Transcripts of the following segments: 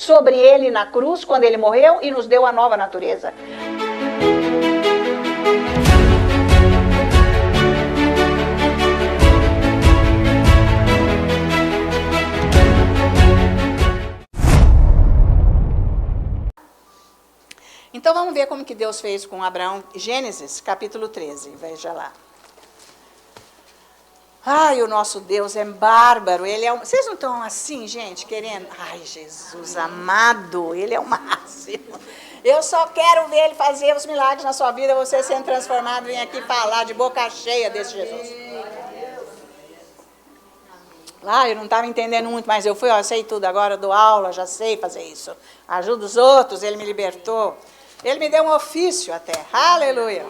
sobre ele na cruz, quando ele morreu, e nos deu a nova natureza. Então vamos ver como que Deus fez com Abraão. Gênesis, capítulo 13, veja lá. Ai, o nosso Deus é bárbaro, ele é um... Vocês não estão assim, gente, querendo... Ai, Jesus amado, ele é o máximo. Eu só quero ver ele fazer os milagres na sua vida, você sendo transformado, vem aqui falar de boca cheia desse Jesus. Ah, eu não estava entendendo muito, mas eu fui, ó, sei tudo, agora eu dou aula, já sei fazer isso. Ajudo os outros, ele me libertou. Ele me deu um ofício até, aleluia.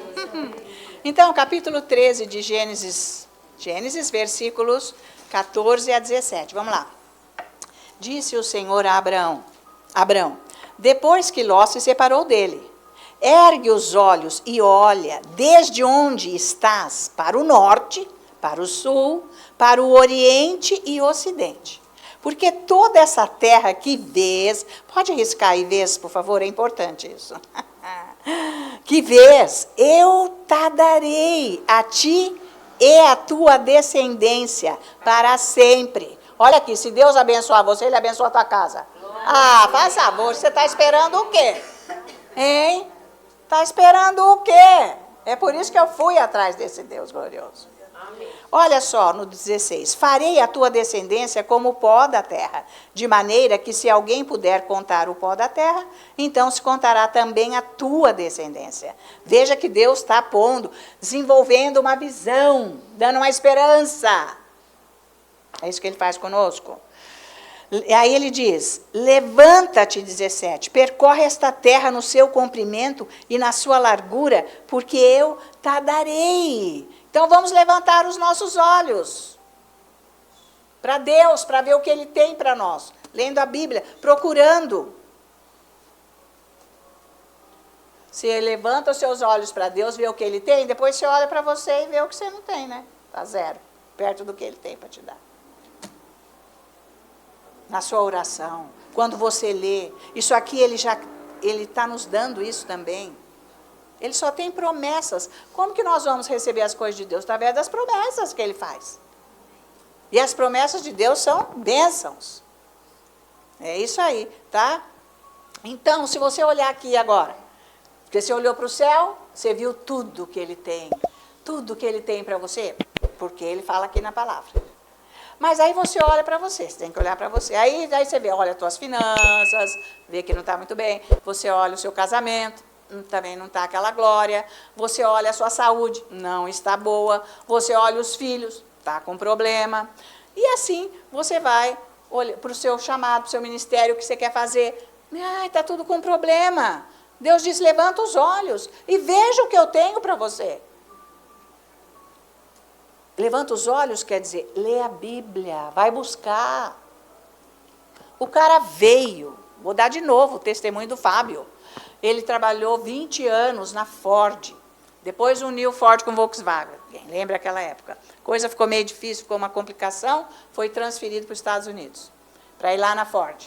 Então, capítulo 13 de Gênesis, versículos 14 a 17, vamos lá. Disse o Senhor a Abrão, depois que Ló se separou dele, ergue os olhos e olha desde onde estás para o norte, para o sul, para o oriente e ocidente. Porque toda essa terra que vês, pode riscar e vês, por favor, é importante isso. Que vês, eu te darei a ti e a tua descendência para sempre. Olha aqui, se Deus abençoar você, ele abençoa a tua casa. Ah, faz favor, você está esperando o quê? Hein? Está esperando o quê? É por isso que eu fui atrás desse Deus glorioso. Olha só, no 16, farei a tua descendência como o pó da terra, de maneira que se alguém puder contar o pó da terra, então se contará também a tua descendência. Veja que Deus está pondo, desenvolvendo uma visão, dando uma esperança. É isso que ele faz conosco. Aí ele diz, levanta-te, 17, percorre esta terra no seu comprimento e na sua largura, porque eu te darei. Então vamos levantar os nossos olhos para Deus, para ver o que Ele tem para nós. Lendo a Bíblia, procurando. Você levanta os seus olhos para Deus, vê o que Ele tem, depois você olha para você e vê o que você não tem, né? Está zero, perto do que Ele tem para te dar. Na sua oração, quando você lê, isso aqui Ele está nos dando isso também. Ele só tem promessas. Como que nós vamos receber as coisas de Deus? Através das promessas que Ele faz. E as promessas de Deus são bênçãos. É isso aí, tá? Então, se você olhar aqui agora, porque você olhou para o céu, você viu tudo que Ele tem. Tudo que Ele tem para você, porque Ele fala aqui na palavra. Mas aí você olha para você tem que olhar para você. Aí você vê, olha as tuas finanças, vê que não está muito bem. Você olha o seu casamento, também não está aquela glória. Você olha a sua saúde, não está boa. Você olha os filhos, está com problema. E assim você vai para o seu chamado, para o seu ministério, o que você quer fazer. Ai, está tudo com problema. Deus diz, levanta os olhos e veja o que eu tenho para você. Levanta os olhos quer dizer, lê a Bíblia, vai buscar. O cara veio, vou dar de novo o testemunho do Fábio. Ele trabalhou 20 anos na Ford. Depois uniu Ford com Volkswagen. Lembra aquela época? Coisa ficou meio difícil, ficou uma complicação, foi transferido para os Estados Unidos, para ir lá na Ford.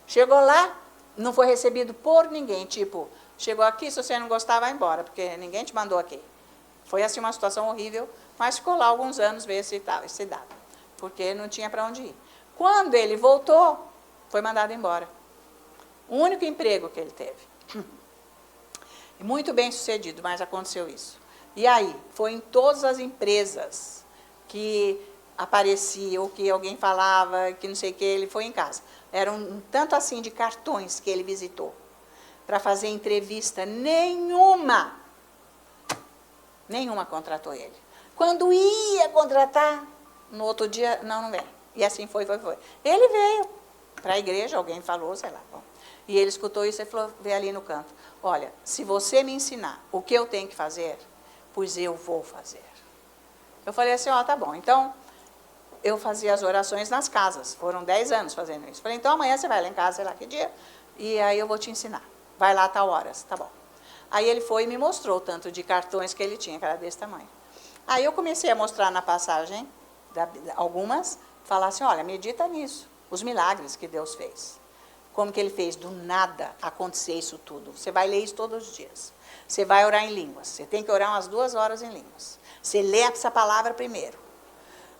Chegou lá, não foi recebido por ninguém, tipo, chegou aqui, se você não gostar, vai embora, porque ninguém te mandou aqui. Foi assim uma situação horrível, mas ficou lá alguns anos, ver se dava, porque não tinha para onde ir. Quando ele voltou, foi mandado embora. O único emprego que ele teve. Muito bem sucedido, mas aconteceu isso. E aí, foi em todas as empresas que aparecia, ou que alguém falava, que não sei o que, ele foi em casa. Era um tanto assim de cartões que ele visitou, para fazer entrevista, nenhuma contratou ele. Quando ia contratar, no outro dia, não vem. E assim foi. Ele veio para a igreja, alguém falou, sei lá. Bom. E ele escutou isso e falou, veio ali no canto. Olha, se você me ensinar o que eu tenho que fazer, pois eu vou fazer. Eu falei assim, ó, tá bom. Então, eu fazia as orações nas casas. Foram 10 anos fazendo isso. Falei, então amanhã você vai lá em casa, sei lá que dia, e aí eu vou te ensinar. Vai lá a tal horas, tá bom. Aí ele foi e me mostrou o tanto de cartões que ele tinha, que era desse tamanho. Aí eu comecei a mostrar na passagem, algumas, falar assim, olha, medita nisso, os milagres que Deus fez. Como que ele fez? Do nada acontecer isso tudo. Você vai ler isso todos os dias. Você vai orar em línguas. Você tem que orar umas 2 horas em línguas. Você lê essa palavra primeiro.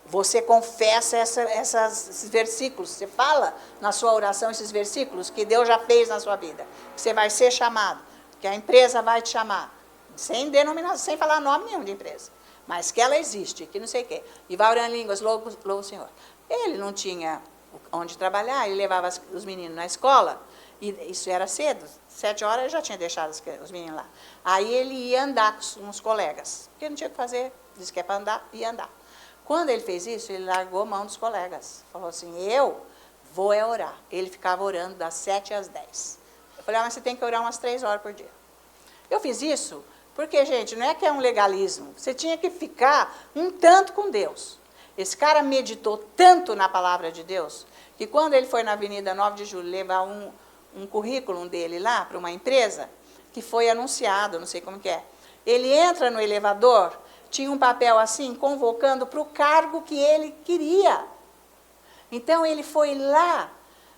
Você confessa esses versículos. Você fala na sua oração esses versículos que Deus já fez na sua vida. Você vai ser chamado. Que a empresa vai te chamar. Sem denominação, sem falar nome nenhum de empresa. Mas que ela existe, que não sei o quê. E vai orando em línguas, louva o Senhor. Ele não tinha onde trabalhar, ele levava os meninos na escola. E isso era cedo, 7 horas ele já tinha deixado os meninos lá. Aí ele ia andar com os colegas, porque não tinha o que fazer, disse que é para andar, ia andar. Quando ele fez isso, ele largou a mão dos colegas. Falou assim, eu vou orar. Ele ficava orando das 7 às 10. Eu falei, mas você tem que orar umas 3 horas por dia. Eu fiz isso porque, gente, não é que é um legalismo. Você tinha que ficar um tanto com Deus. Esse cara meditou tanto na palavra de Deus, que quando ele foi na Avenida 9 de Julho levar um currículo dele lá para uma empresa, que foi anunciado, não sei como que é. Ele entra no elevador, tinha um papel assim, convocando para o cargo que ele queria. Então, ele foi lá,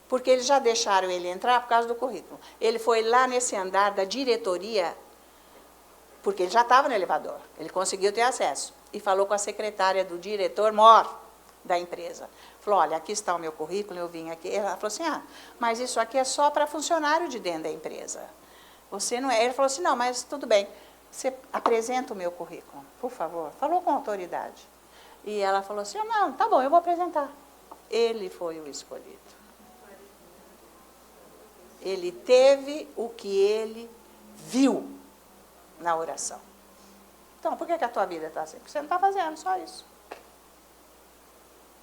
porque eles já deixaram ele entrar por causa do currículo. Ele foi lá nesse andar da diretoria, porque ele já estava no elevador, ele conseguiu ter acesso. E falou com a secretária do diretor-mor da empresa. Falou, olha, aqui está o meu currículo, eu vim aqui. Ela falou assim, mas isso aqui é só para funcionário de dentro da empresa. Você não é. Ele falou assim, não, mas tudo bem, você apresenta o meu currículo, por favor. Falou com autoridade. E ela falou assim, não, tá bom, eu vou apresentar. Ele foi o escolhido. Ele teve o que ele viu na oração. Então, por que a tua vida está assim? Porque você não está fazendo só isso.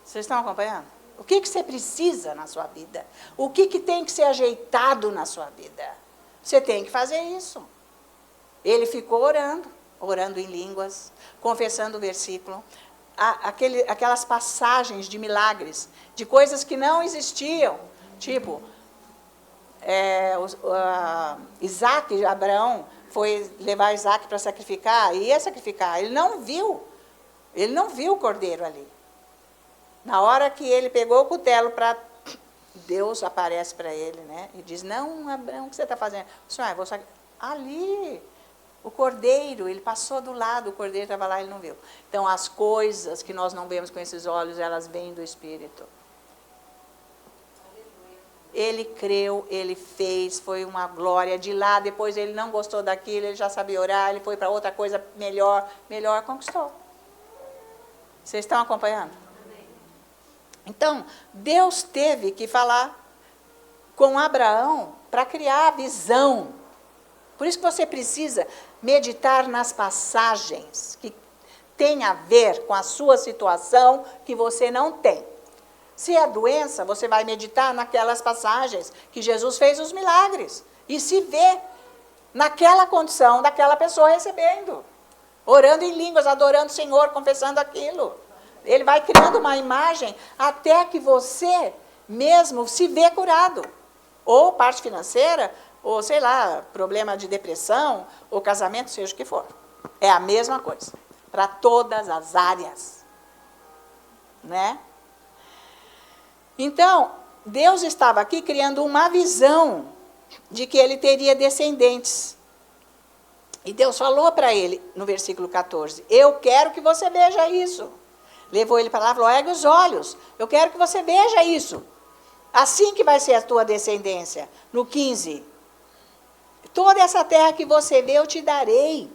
Vocês estão acompanhando? O que você precisa na sua vida? O que tem que ser ajeitado na sua vida? Você tem que fazer isso. Ele ficou orando em línguas, confessando o versículo, aquelas passagens de milagres, de coisas que não existiam, tipo, Isaac, Abraão, foi levar Isaac para sacrificar, e ia sacrificar. Ele não viu o cordeiro ali. Na hora que ele pegou o cutelo para... Deus aparece para ele, né? E diz, não, Abraão, o que você está fazendo? Senhor, vou sacrificar. Ali, o cordeiro, ele passou do lado, o cordeiro estava lá, ele não viu. Então, as coisas que nós não vemos com esses olhos, elas vêm do Espírito. Ele creu, ele fez, foi uma glória. De lá, depois ele não gostou daquilo, ele já sabia orar, ele foi para outra coisa melhor, conquistou. Vocês estão acompanhando? Então, Deus teve que falar com Abraão para criar a visão. Por isso que você precisa meditar nas passagens que tem a ver com a sua situação que você não tem. Se é doença, você vai meditar naquelas passagens que Jesus fez os milagres. E se vê naquela condição daquela pessoa recebendo. Orando em línguas, adorando o Senhor, confessando aquilo. Ele vai criando uma imagem até que você mesmo se vê curado. Ou parte financeira, ou sei lá, problema de depressão, ou casamento, seja o que for. É a mesma coisa. Para todas as áreas. Né? Então, Deus estava aqui criando uma visão de que ele teria descendentes. E Deus falou para ele, no versículo 14, eu quero que você veja isso. Levou ele para lá e falou, ergue os olhos, eu quero que você veja isso. Assim que vai ser a tua descendência. No 15, toda essa terra que você vê, eu te darei.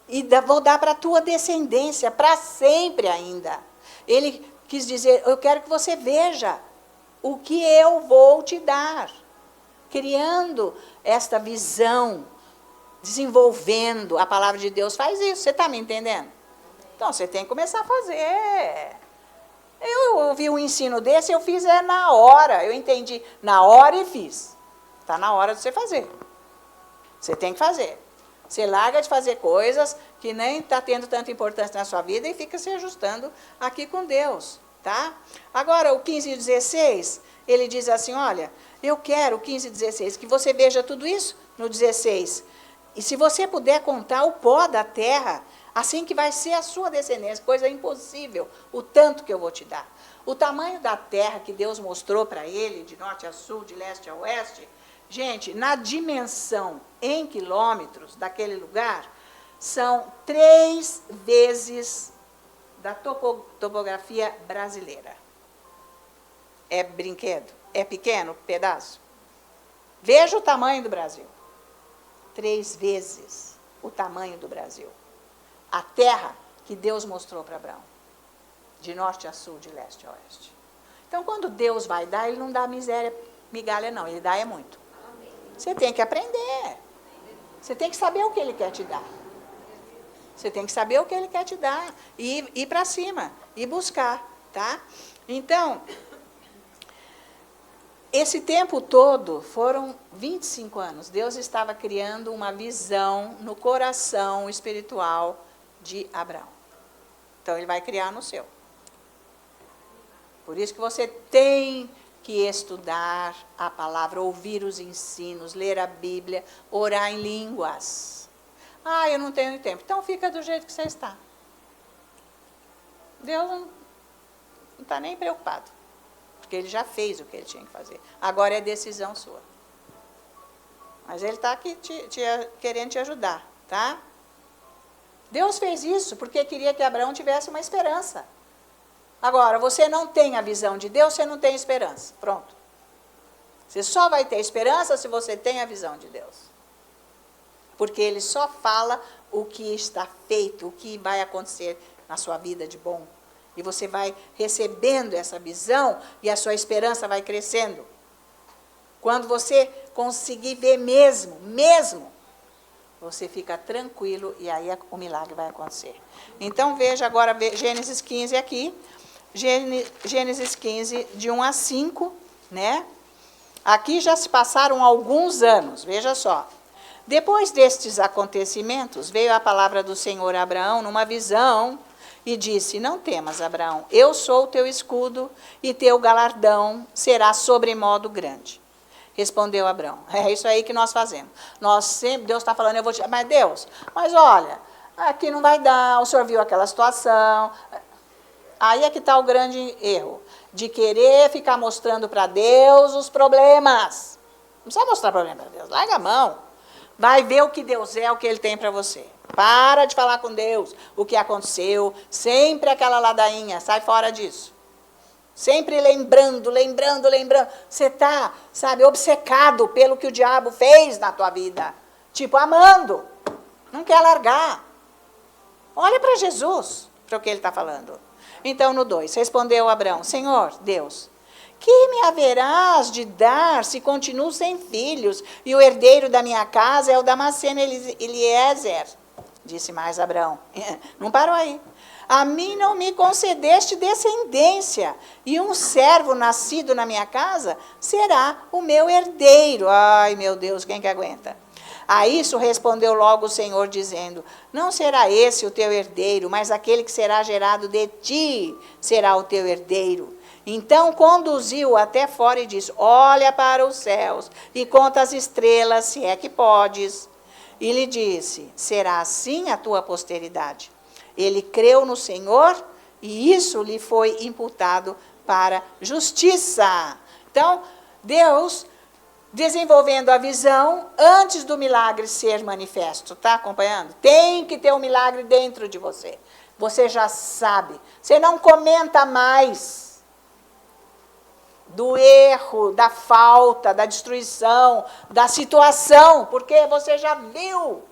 E vou dar para a tua descendência, para sempre ainda. Ele quis dizer, eu quero que você veja o que eu vou te dar. Criando esta visão, desenvolvendo, a palavra de Deus faz isso, você está me entendendo? Então, você tem que começar a fazer. Eu ouvi um ensino desse, eu fiz na hora, eu entendi, na hora e fiz. Está na hora de você fazer. Você tem que fazer. Você larga de fazer coisas que nem está tendo tanta importância na sua vida e fica se ajustando aqui com Deus, tá? Agora, o 15 e 16, ele diz assim, olha, eu quero, 15 e 16, que você veja tudo isso no 16. E se você puder contar o pó da terra, assim que vai ser a sua descendência, coisa impossível, o tanto que eu vou te dar. O tamanho da terra que Deus mostrou para ele, de norte a sul, de leste a oeste, gente, na dimensão em quilômetros daquele lugar, são 3 vezes da topografia brasileira. É brinquedo? É pequeno pedaço? Veja o tamanho do Brasil. 3 vezes o tamanho do Brasil. A terra que Deus mostrou para Abraão. De norte a sul, de leste a oeste. Então, quando Deus vai dar, Ele não dá migalha não, Ele dá muito. Você tem que aprender. Você tem que saber o que Ele quer te dar. Você tem que saber o que Ele quer te dar. E ir para cima, e buscar, tá? Então, esse tempo todo, foram 25 anos, Deus estava criando uma visão no coração espiritual de Abraão. Então, Ele vai criar no seu. Por isso que você tem que estudar a palavra, ouvir os ensinos, ler a Bíblia, orar em línguas. Ah, eu não tenho tempo. Então, fica do jeito que você está. Deus não está nem preocupado. Porque Ele já fez o que Ele tinha que fazer. Agora é decisão sua. Mas Ele está aqui querendo te ajudar, tá? Deus fez isso porque queria que Abraão tivesse uma esperança. Agora, você não tem a visão de Deus, você não tem esperança. Pronto. Você só vai ter esperança se você tem a visão de Deus. Porque Ele só fala o que está feito, o que vai acontecer na sua vida de bom. E você vai recebendo essa visão e a sua esperança vai crescendo. Quando você conseguir ver mesmo, você fica tranquilo e aí o milagre vai acontecer. Então, veja agora Gênesis 15 aqui. Gênesis 15, de 1 a 5, né? Aqui já se passaram alguns anos, veja só. Depois destes acontecimentos, veio a palavra do Senhor a Abraão numa visão e disse: não temas, Abraão, eu sou o teu escudo e teu galardão será sobremodo grande. Respondeu Abraão. É isso aí que nós fazemos. Nós sempre, Deus está falando, eu vou te... Mas Deus, mas olha, aqui não vai dar, o senhor viu aquela situação. Aí é que está o grande erro, de querer ficar mostrando para Deus os problemas. Não precisa mostrar problema para Deus, larga a mão. Vai ver o que Deus é, o que Ele tem para você. Para de falar com Deus o que aconteceu, sempre aquela ladainha, sai fora disso. Sempre lembrando. Você está, sabe, obcecado pelo que o diabo fez na tua vida. Tipo, amando. Não quer largar. Olha para Jesus, para o que Ele está falando. Então, no 2, respondeu Abraão: Senhor, Deus, que me haverás de dar se continuo sem filhos, e o herdeiro da minha casa é o Damasceno Eliezer? Disse mais Abraão. Não parou aí. A mim não me concedeste descendência, e um servo nascido na minha casa será o meu herdeiro. Ai, meu Deus, quem que aguenta? A isso respondeu logo o Senhor, dizendo: não será esse o teu herdeiro, mas aquele que será gerado de ti será o teu herdeiro. Então conduziu-o até fora e disse: olha para os céus e conta as estrelas, se é que podes. E lhe disse: será assim a tua posteridade. Ele creu no Senhor e isso lhe foi imputado para justiça. Então, Deus desenvolvendo a visão antes do milagre ser manifesto. Está acompanhando? Tem que ter um milagre dentro de você. Você já sabe. Você não comenta mais do erro, da falta, da destruição, da situação, porque você já viu.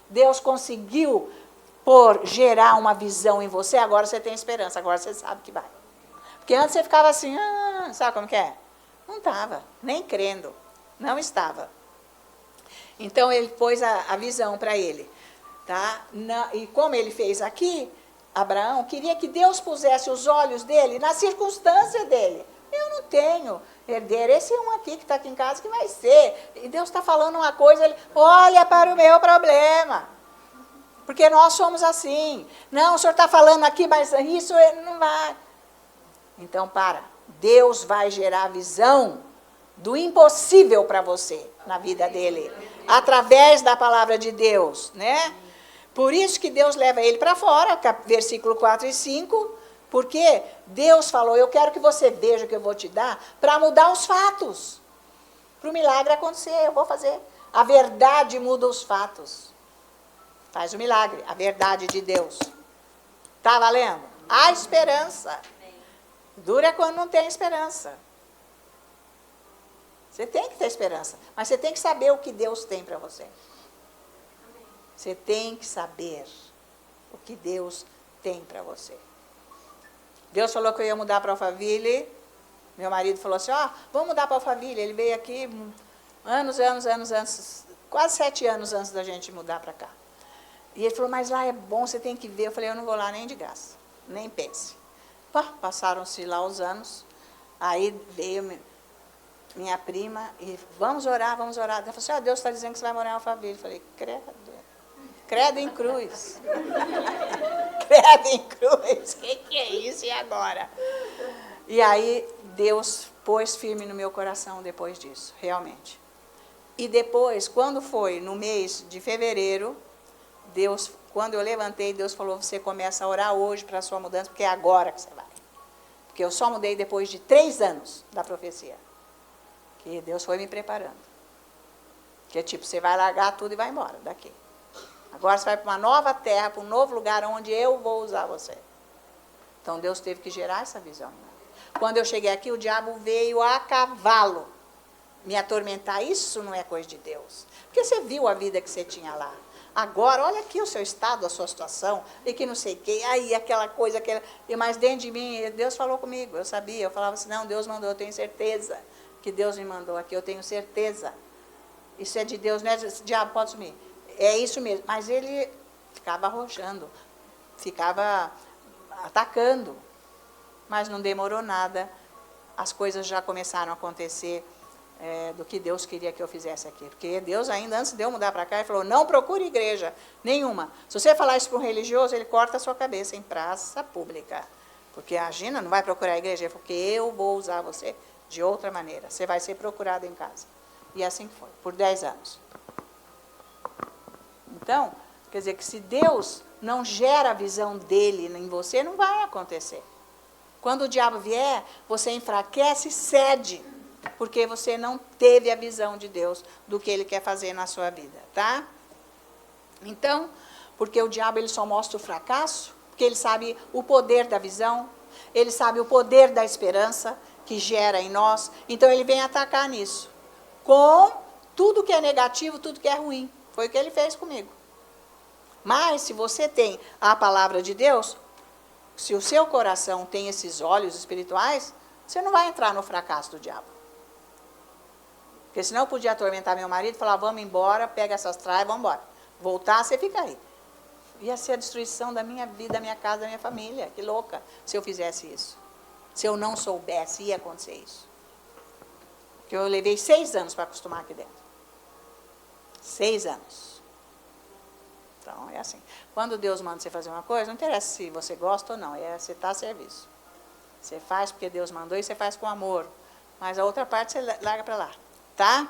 Deus conseguiu gerar uma visão em você, agora você tem esperança, agora você sabe que vai. Porque antes você ficava assim, sabe como que é? Não estava, nem crendo. Não estava. Então, ele pôs a visão para ele. Tá? E como ele fez aqui, Abraão queria que Deus pusesse os olhos dele na circunstância dele. Eu não tenho herdeiro, esse é um aqui que está aqui em casa que vai ser. E Deus está falando uma coisa, ele olha para o meu problema. Porque nós somos assim. Não, o senhor está falando aqui, mas isso não vai. Então, Deus vai gerar a visão do impossível para você, na vida dele, através da palavra de Deus, né? Por isso que Deus leva ele para fora, versículo 4 e 5, Porque Deus falou, eu quero que você veja o que eu vou te dar para mudar os fatos. Para o milagre acontecer, eu vou fazer. A verdade muda os fatos. Faz o milagre, a verdade de Deus. Está valendo? Há esperança. Dura é quando não tem esperança. Você tem que ter esperança, mas você tem que saber o que Deus tem para você. Você tem que saber o que Deus tem para você. Deus falou que eu ia mudar para Alphaville. Meu marido falou assim, vamos mudar para Alphaville. Ele veio aqui anos antes, quase 7 anos antes da gente mudar para cá. E ele falou, mas lá é bom, você tem que ver. Eu falei, eu não vou lá nem de graça, nem pense. Passaram-se lá os anos, aí veio minha prima e vamos orar. Ela falou assim, Deus está dizendo que você vai morar em Alphaville. Eu falei, credo em cruz. Credo em cruz, o que é isso e agora? E aí Deus pôs firme no meu coração depois disso, realmente. E depois, quando foi no mês de fevereiro, Deus, quando eu levantei, Deus falou, você começa a orar hoje para a sua mudança, porque é agora que você vai. Porque eu só mudei depois de 3 anos da profecia. Que Deus foi me preparando. Que tipo, você vai largar tudo e vai embora daqui. Agora você vai para uma nova terra, para um novo lugar onde eu vou usar você. Então Deus teve que gerar essa visão. Quando eu cheguei aqui, o diabo veio a cavalo me atormentar. Isso não é coisa de Deus. Porque você viu a vida que você tinha lá. Agora, olha aqui o seu estado, a sua situação, e que não sei o quê, aí aquela coisa, mas dentro de mim, Deus falou comigo, eu sabia, eu falava assim, não, Deus mandou, eu tenho certeza que Deus me mandou aqui, eu tenho certeza. Isso é de Deus, não é de diabo, pode sumir. É isso mesmo, mas ele ficava arrojando, ficava atacando, mas não demorou nada, as coisas já começaram a acontecer do que Deus queria que eu fizesse aqui. Porque Deus ainda, antes de eu mudar para cá, ele falou, não procure igreja nenhuma. Se você falar isso para um religioso, ele corta a sua cabeça em praça pública. Porque a Gina não vai procurar a igreja, ele falou, porque eu vou usar você de outra maneira. Você vai ser procurado em casa. E assim foi, por 10 anos. Então, quer dizer que se Deus não gera a visão dele em você, não vai acontecer. Quando o diabo vier, você enfraquece e cede, porque você não teve a visão de Deus do que ele quer fazer na sua vida, tá? Então, porque o diabo ele só mostra o fracasso, porque ele sabe o poder da visão, ele sabe o poder da esperança que gera em nós, então ele vem atacar nisso, com tudo que é negativo, tudo que é ruim. Foi o que ele fez comigo. Mas, se você tem a palavra de Deus, se o seu coração tem esses olhos espirituais, você não vai entrar no fracasso do diabo. Porque senão eu podia atormentar meu marido e falar, vamos embora, pega essas traias, vamos embora. Voltar, você fica aí. Ia ser a destruição da minha vida, da minha casa, da minha família. Que louca se eu fizesse isso. Se eu não soubesse, ia acontecer isso. Porque eu levei 6 anos para acostumar aqui dentro. 6 anos. Então, é assim. Quando Deus manda você fazer uma coisa, não interessa se você gosta ou não, você está a serviço. Você faz porque Deus mandou e você faz com amor. Mas a outra parte você larga para lá. Tá?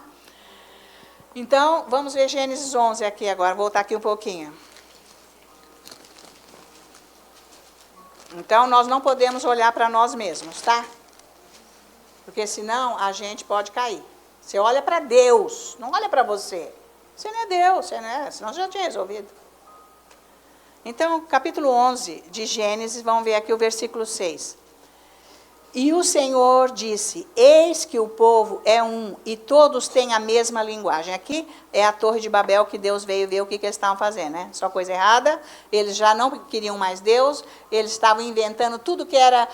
Então, vamos ver Gênesis 11 aqui agora, voltar aqui um pouquinho. Então, nós não podemos olhar para nós mesmos, tá? Porque senão a gente pode cair. Você olha para Deus, não olha para você. Você não é Deus, você não é, senão você já tinha resolvido. Então, capítulo 11 de Gênesis, vamos ver aqui o versículo 6. E o Senhor disse, eis que o povo é um, e todos têm a mesma linguagem. Aqui é a Torre de Babel que Deus veio ver o que eles estavam fazendo, né? Só coisa errada, eles já não queriam mais Deus, eles estavam inventando tudo que era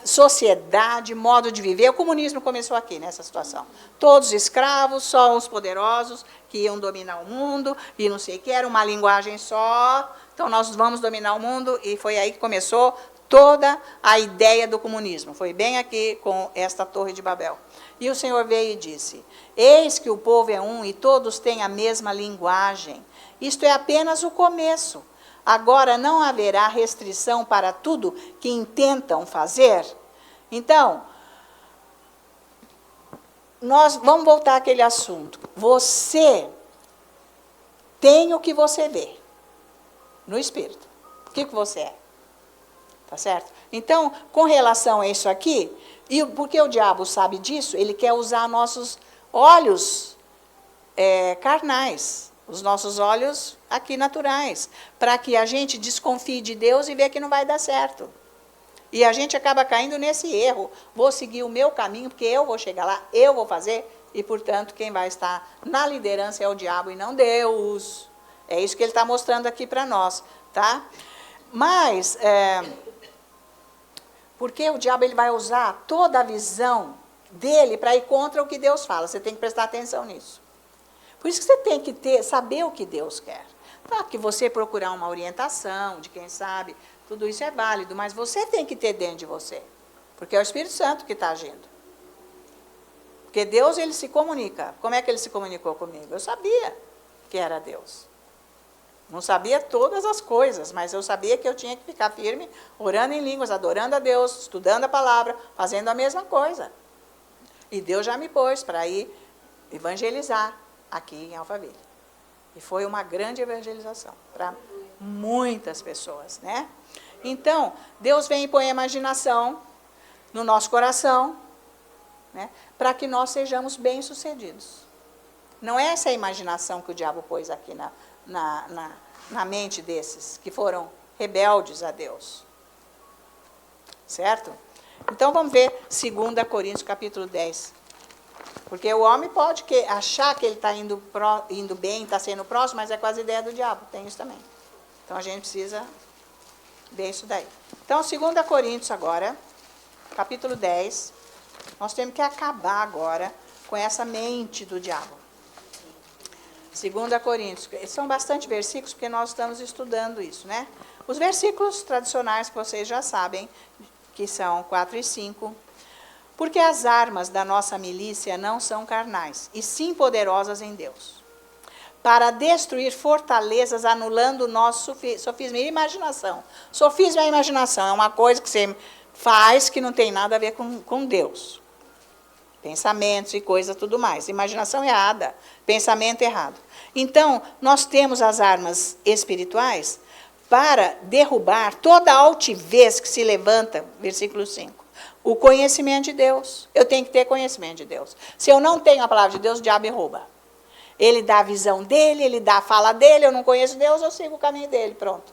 sociedade, modo de viver. O comunismo começou aqui, nessa situação. Todos escravos, só os poderosos que iam dominar o mundo, e não sei o que, era uma linguagem só. Então, nós vamos dominar o mundo, e foi aí que começou toda a ideia do comunismo. Foi bem aqui com esta Torre de Babel. E o Senhor veio e disse, eis que o povo é um, e todos têm a mesma linguagem. Isto é apenas o começo. Agora não haverá restrição para tudo que intentam fazer? Então, nós vamos voltar àquele assunto. Você tem o que você vê no espírito. O que você é? Tá certo? Então, com relação a isso aqui, e porque o diabo sabe disso, ele quer usar nossos olhos carnais, os nossos olhos aqui naturais, para que a gente desconfie de Deus e veja que não vai dar certo. E a gente acaba caindo nesse erro. Vou seguir o meu caminho, porque eu vou chegar lá, eu vou fazer, e, portanto, quem vai estar na liderança é o diabo e não Deus. É isso que ele está mostrando aqui para nós, tá? Mas, porque o diabo ele vai usar toda a visão dele para ir contra o que Deus fala. Você tem que prestar atenção nisso. Por isso que você tem que saber o que Deus quer. Claro que você procurar uma orientação de quem sabe, tudo isso é válido, mas você tem que ter dentro de você. Porque é o Espírito Santo que está agindo. Porque Deus, ele se comunica. Como é que ele se comunicou comigo? Eu sabia que era Deus. Não sabia todas as coisas, mas eu sabia que eu tinha que ficar firme, orando em línguas, adorando a Deus, estudando a palavra, fazendo a mesma coisa. E Deus já me pôs para ir evangelizar aqui em Alphaville. E foi uma grande evangelização para muitas pessoas, né? Então, Deus vem e põe a imaginação no nosso coração, né, para que nós sejamos bem-sucedidos. Não é essa a imaginação que o diabo pôs aqui na mente desses que foram rebeldes a Deus. Certo? Então, vamos ver 2 Coríntios, capítulo 10. Porque o homem pode achar que ele está indo bem, está sendo próximo, mas é quase a ideia do diabo. Tem isso também. Então, a gente precisa ver isso daí. Então, 2 Coríntios agora, capítulo 10. Nós temos que acabar agora com essa mente do diabo. 2 Coríntios. São bastante versículos, porque nós estamos estudando isso, né? Os versículos tradicionais que vocês já sabem, que são 4 e 5. Porque as armas da nossa milícia não são carnais, e sim poderosas em Deus, para destruir fortalezas, anulando o nosso sofisma e imaginação. Sofisma e imaginação é uma coisa que você faz que não tem nada a ver com Deus. Pensamentos e coisa tudo mais. Imaginação errada, pensamento errado. Então, nós temos as armas espirituais para derrubar toda a altivez que se levanta, versículo 5. O conhecimento de Deus. Eu tenho que ter conhecimento de Deus. Se eu não tenho a palavra de Deus, o diabo me rouba. Ele dá a visão dele, ele dá a fala dele, eu não conheço Deus, eu sigo o caminho dele, pronto.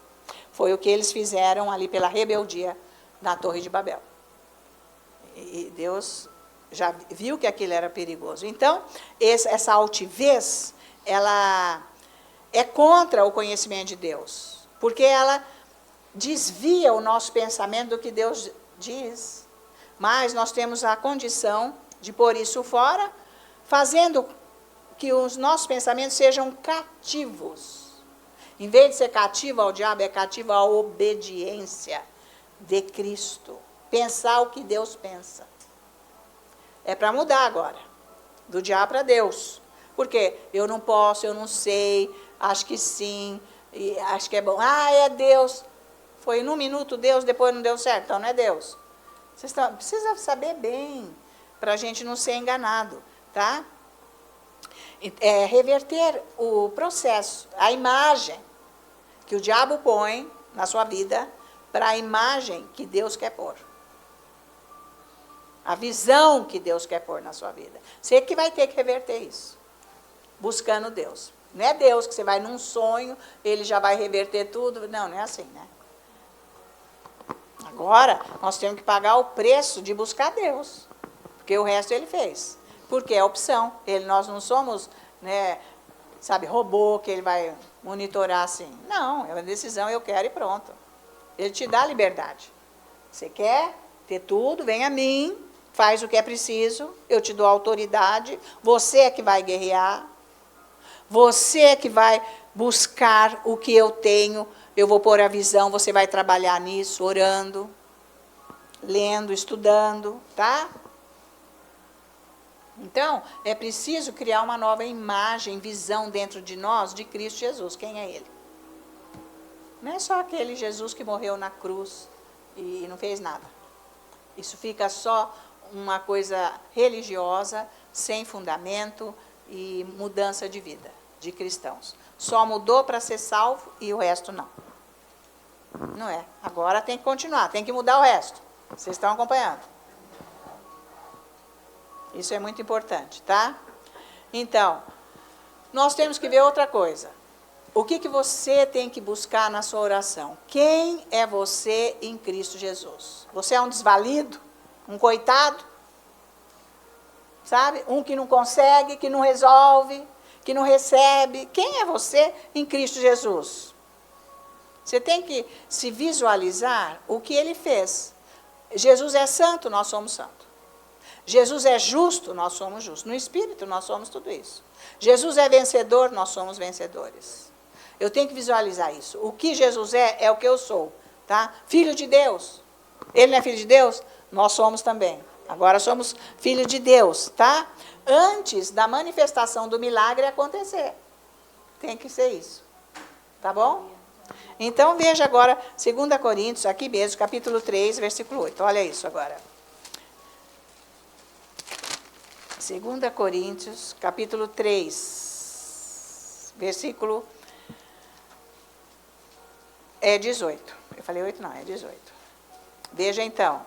Foi o que eles fizeram ali pela rebeldia na Torre de Babel. E Deus já viu que aquilo era perigoso. Então, essa altivez, ela é contra o conhecimento de Deus, porque ela desvia o nosso pensamento do que Deus diz. Mas nós temos a condição de pôr isso fora, fazendo que os nossos pensamentos sejam cativos. Em vez de ser cativo ao diabo, é cativo à obediência de Cristo. Pensar o que Deus pensa. É para mudar agora, do diabo para Deus. Porque eu não posso, eu não sei, acho que sim, e acho que é bom. Ah, é Deus. Foi num minuto Deus, depois não deu certo, então não é Deus. Precisa saber bem, para a gente não ser enganado, tá? Reverter o processo, a imagem que o diabo põe na sua vida, para a imagem que Deus quer pôr. A visão que Deus quer pôr na sua vida. Você que vai ter que reverter isso, buscando Deus. Não é Deus que você vai num sonho, ele já vai reverter tudo. Não, não é assim, né? Agora, nós temos que pagar o preço de buscar Deus, porque o resto ele fez. Porque é opção. Nós não somos, né, robô que ele vai monitorar assim. Não, é uma decisão, eu quero e pronto. Ele te dá liberdade. Você quer ter tudo, vem a mim, faz o que é preciso, eu te dou autoridade, você é que vai guerrear, você é que vai buscar o que eu tenho. Eu vou pôr a visão, você vai trabalhar nisso, orando, lendo, estudando, tá? Então, é preciso criar uma nova imagem, visão dentro de nós de Cristo Jesus. Quem é Ele? Não é só aquele Jesus que morreu na cruz e não fez nada. Isso fica só uma coisa religiosa, sem fundamento e mudança de vida, de cristãos. Só mudou para ser salvo e o resto não. Não é. Agora tem que continuar, tem que mudar o resto. Vocês estão acompanhando? Isso é muito importante, tá? Então, nós temos que ver outra coisa. O que você tem que buscar na sua oração? Quem é você em Cristo Jesus? Você é um desvalido? Um coitado? Sabe? Um que não consegue, que não resolve, que não recebe. Quem é você em Cristo Jesus? Você tem que se visualizar o que ele fez. Jesus é santo, nós somos santos. Jesus é justo, nós somos justos. No Espírito, nós somos tudo isso. Jesus é vencedor, nós somos vencedores. Eu tenho que visualizar isso. O que Jesus é o que eu sou. Tá? Filho de Deus. Ele não é filho de Deus? Nós somos também. Agora somos filhos de Deus. Tá? Antes da manifestação do milagre acontecer. Tem que ser isso. Tá bom? Então, veja agora, 2 Coríntios, aqui mesmo, capítulo 3, versículo 8. Olha isso agora. 2 Coríntios, capítulo 3, versículo 18. Eu falei 8, não, é 18. Veja então.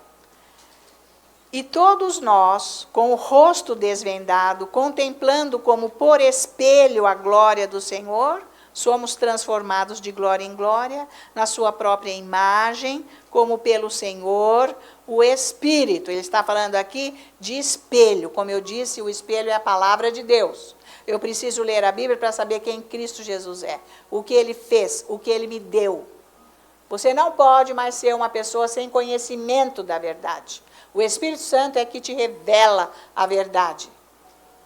E todos nós, com o rosto desvendado, contemplando como por espelho a glória do Senhor, somos transformados de glória em glória, na sua própria imagem, como pelo Senhor, o Espírito. Ele está falando aqui de espelho. Como eu disse, o espelho é a palavra de Deus. Eu preciso ler a Bíblia para saber quem Cristo Jesus é. O que ele fez, o que ele me deu. Você não pode mais ser uma pessoa sem conhecimento da verdade. O Espírito Santo é que te revela a verdade.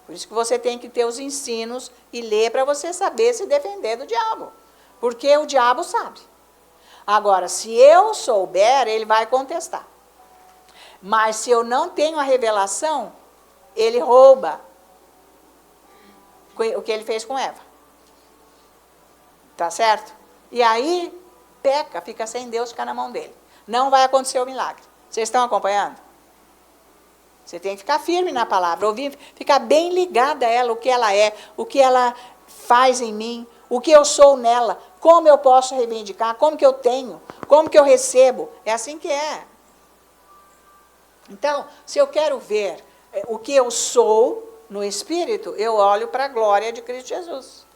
Por isso que você tem que ter os ensinos e ler para você saber se defender do diabo. Porque o diabo sabe. Agora, se eu souber, ele vai contestar. Mas se eu não tenho a revelação, ele rouba o que ele fez com Eva. Tá certo? E aí, peca, fica sem Deus, fica na mão dele. Não vai acontecer o milagre. Vocês estão acompanhando? Você tem que ficar firme na palavra, ouvir, ficar bem ligada a ela, o que ela é, o que ela faz em mim, o que eu sou nela, como eu posso reivindicar, como que eu tenho, como que eu recebo. É assim que é. Então, se eu quero ver o que eu sou no Espírito, eu olho para a glória de Cristo Jesus.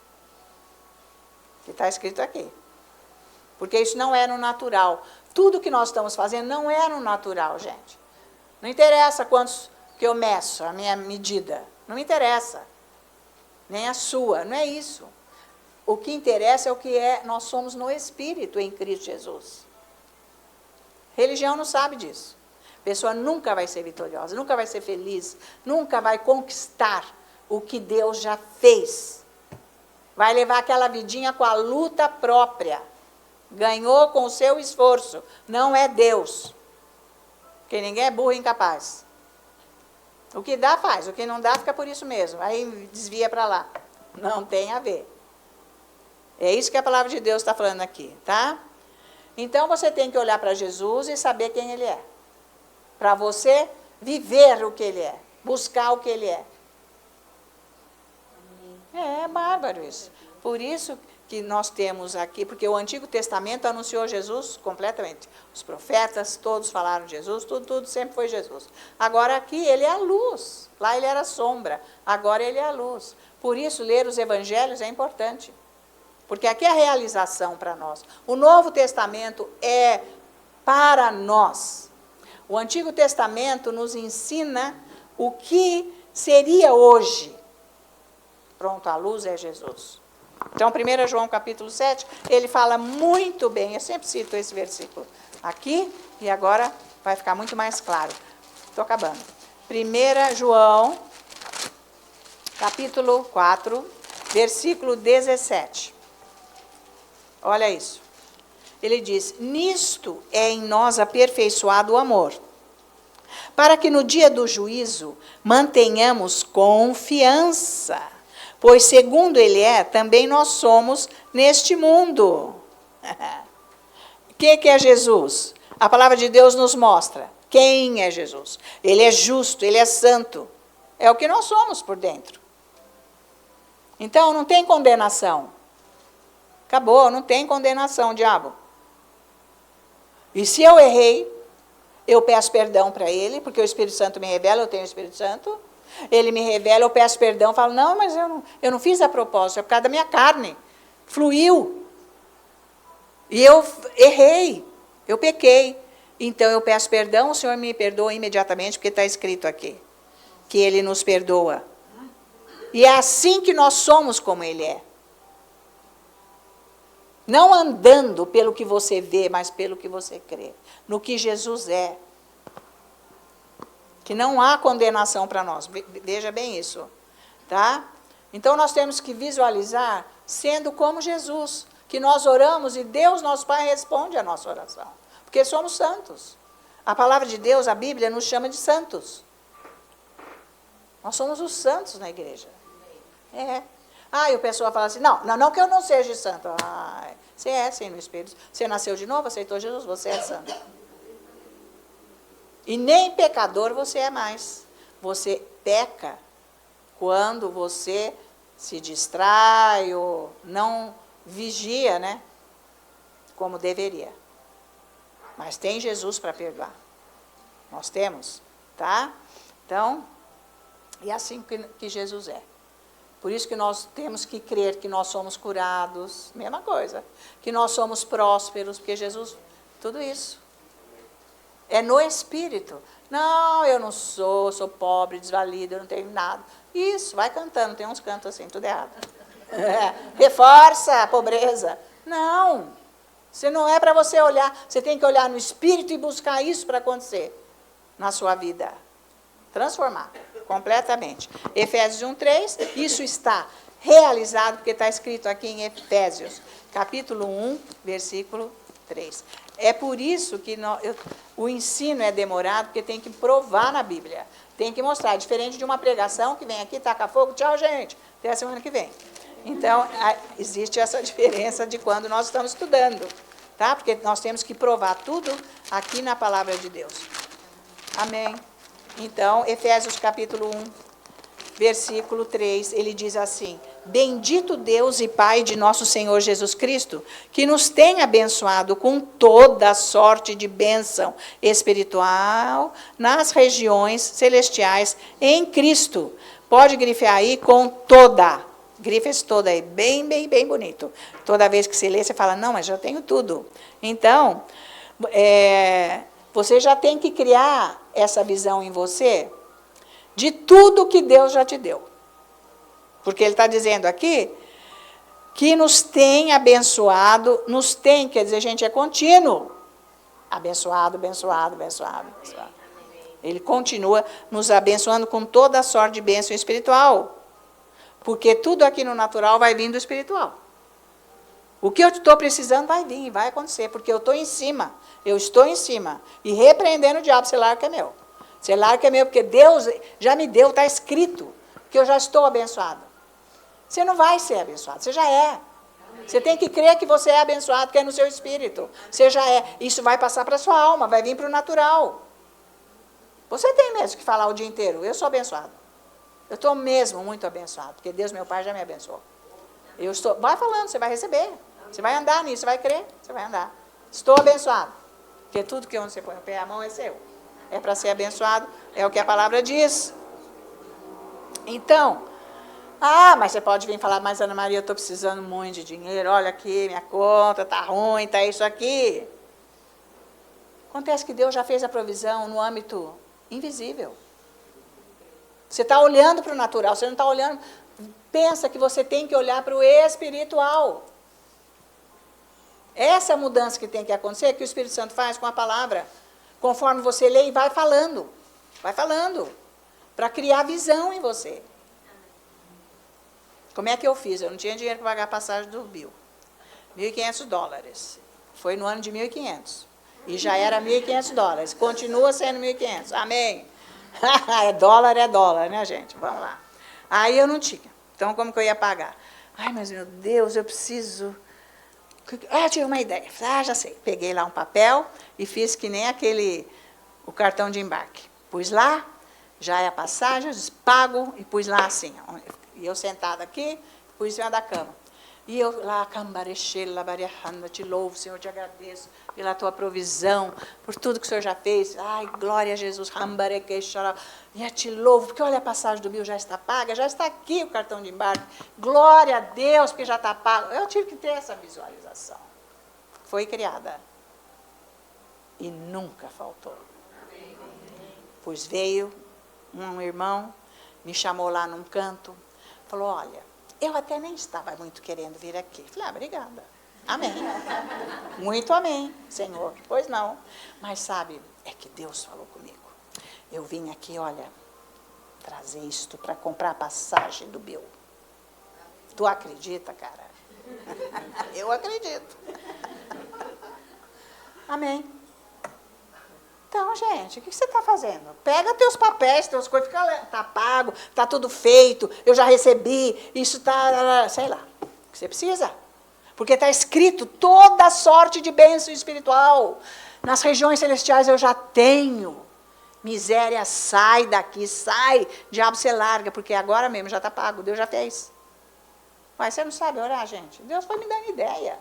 Que está escrito aqui. Porque isso não é no natural. Tudo que nós estamos fazendo não é no natural, gente. Não interessa quantos que eu meço, a minha medida. Não me interessa. Nem a sua, não é isso. O que interessa é o que nós somos no Espírito, em Cristo Jesus. Religião não sabe disso. A pessoa nunca vai ser vitoriosa, nunca vai ser feliz, nunca vai conquistar o que Deus já fez. Vai levar aquela vidinha com a luta própria. Ganhou com o seu esforço. Não é Deus. Porque ninguém é burro e incapaz. O que dá, faz. O que não dá, fica por isso mesmo. Aí desvia para lá. Não tem a ver. É isso que a palavra de Deus está falando aqui, tá? Então, você tem que olhar para Jesus e saber quem ele é. Para você viver o que ele é. Buscar o que ele é. É bárbaro isso. Por isso que nós temos aqui, porque o Antigo Testamento anunciou Jesus completamente. Os profetas, todos falaram de Jesus, tudo sempre foi Jesus. Agora aqui ele é a luz, lá ele era a sombra, agora ele é a luz. Por isso ler os evangelhos é importante, porque aqui é a realização para nós. O Novo Testamento é para nós. O Antigo Testamento nos ensina o que seria hoje. Pronto, a luz é Jesus. Então, 1 João capítulo 7, ele fala muito bem, eu sempre cito esse versículo aqui, e agora vai ficar muito mais claro. Estou acabando. 1 João, capítulo 4, versículo 17. Olha isso. Ele diz, nisto é em nós aperfeiçoado o amor, para que no dia do juízo mantenhamos confiança. Pois, segundo ele é, também nós somos neste mundo. O que é Jesus? A palavra de Deus nos mostra quem é Jesus. Ele é justo, ele é santo. É o que nós somos por dentro. Então, não tem condenação. Acabou, não tem condenação, diabo. E se eu errei, eu peço perdão para ele, porque o Espírito Santo me revela, eu tenho o Espírito Santo. Ele me revela, eu peço perdão, falo, não, mas eu não fiz a propósito, é por causa da minha carne. Fluiu. E eu errei, eu pequei. Então eu peço perdão, o Senhor me perdoa imediatamente, porque está escrito aqui, que Ele nos perdoa. E é assim que nós somos como Ele é. Não andando pelo que você vê, mas pelo que você crê. No que Jesus é. Que não há condenação para nós. Veja bem isso. Tá? Então nós temos que visualizar sendo como Jesus. Que nós oramos e Deus, nosso Pai, responde a nossa oração. Porque somos santos. A palavra de Deus, a Bíblia, nos chama de santos. Nós somos os santos na igreja. É. E o pessoal fala assim, não que eu não seja santo. Você é, sim, no Espírito. Você nasceu de novo, aceitou Jesus, você é santo. E nem pecador você é mais. Você peca quando você se distrai ou não vigia, né? Como deveria. Mas tem Jesus para perdoar. Nós temos, tá? Então, é assim que Jesus é. Por isso que nós temos que crer que nós somos curados, mesma coisa. Que nós somos prósperos, porque Jesus, tudo isso. É no Espírito. Não, eu não sou pobre, desvalido, eu não tenho nada. Isso, vai cantando, tem uns cantos assim, tudo errado. Reforça a pobreza. Não, você não é para você olhar, você tem que olhar no Espírito e buscar isso para acontecer na sua vida. Transformar completamente. Efésios 1:3, isso está realizado, porque está escrito aqui em Efésios, capítulo 1, versículo 3. É por isso que o ensino é demorado, porque tem que provar na Bíblia. Tem que mostrar, diferente de uma pregação que vem aqui, taca fogo, tchau, gente, até a semana que vem. Então, existe essa diferença de quando nós estamos estudando, tá? Porque nós temos que provar tudo aqui na palavra de Deus. Amém. Então, Efésios capítulo 1, versículo 3, ele diz assim, bendito Deus e Pai de nosso Senhor Jesus Cristo, que nos tem abençoado com toda sorte de bênção espiritual nas regiões celestiais em Cristo. Pode grifar aí com toda. Grifa esse toda aí, bem, bem, bem bonito. Toda vez que você lê, você fala, não, mas já tenho tudo. Então, você já tem que criar essa visão em você de tudo que Deus já te deu. Porque ele está dizendo aqui que nos tem abençoado, quer dizer, gente, é contínuo. Abençoado, abençoado, abençoado, abençoado. Ele continua nos abençoando com toda a sorte de bênção espiritual. Porque tudo aqui no natural vai vir do espiritual. O que eu estou precisando vai vir, vai acontecer, porque eu estou em cima. Eu estou em cima. E repreendendo o diabo, você larga que é meu. Você larga que é meu, porque Deus já me deu, está escrito, que eu já estou abençoado. Você não vai ser abençoado, você já é. Você tem que crer que você é abençoado, que é no seu espírito. Você já é. Isso vai passar para a sua alma, vai vir para o natural. Você tem mesmo que falar o dia inteiro, eu sou abençoado. Eu estou mesmo muito abençoado, porque Deus, meu Pai, já me abençoou. Vai falando, você vai receber. Você vai andar nisso, você vai crer, você vai andar. Estou abençoado. Porque tudo que onde você põe o pé, a mão é seu. É para ser abençoado, é o que a palavra diz. Então, mas você pode vir falar, mas Ana Maria, eu estou precisando muito de dinheiro, olha aqui, minha conta está ruim, está isso aqui. Acontece que Deus já fez a provisão no âmbito invisível. Você está olhando para o natural, você não está olhando, pensa que você tem que olhar para o espiritual. Essa é a mudança que tem que acontecer, que o Espírito Santo faz com a palavra. Conforme você lê e vai falando, para criar visão em você. Como é que eu fiz? Eu não tinha dinheiro para pagar a passagem do Bill. $1.500. Foi no ano de 1.500. E já era $1.500. Continua sendo 1.500. Amém. É dólar, né, gente? Vamos lá. Aí eu não tinha. Então, como que eu ia pagar? Mas meu Deus, eu preciso... tive uma ideia. Já sei. Peguei lá um papel e fiz que nem o cartão de embarque. Pus lá, já é a passagem, pago, e pus lá assim. E eu sentada aqui, pus em cima da cama. E eu lá, te louvo, Senhor, te agradeço pela tua provisão, por tudo que o Senhor já fez. Ai, glória a Jesus. E eu te louvo, porque olha, a passagem do Bill já está paga, já está aqui o cartão de embarque. Glória a Deus, porque já está pago. Eu tive que ter essa visualização. Foi criada. E nunca faltou. Pois veio um irmão, me chamou lá num canto, falou, olha, eu até nem estava muito querendo vir aqui. Falei, obrigada. Amém. Muito amém, Senhor. Pois não. Mas sabe, é que Deus falou comigo. Eu vim aqui, olha, trazer isto para comprar a passagem do Bill. Tu acredita, cara? Eu acredito. Amém. Então, gente, o que você está fazendo? Pega teus papéis, teus coisas, está pago, está tudo feito, eu já recebi, isso está, sei lá, o que você precisa. Porque está escrito toda sorte de bênção espiritual. Nas regiões celestiais eu já tenho. Miséria, sai daqui, sai, diabo, você larga, porque agora mesmo já está pago, Deus já fez. Mas você não sabe orar, gente? Deus foi me dando ideia.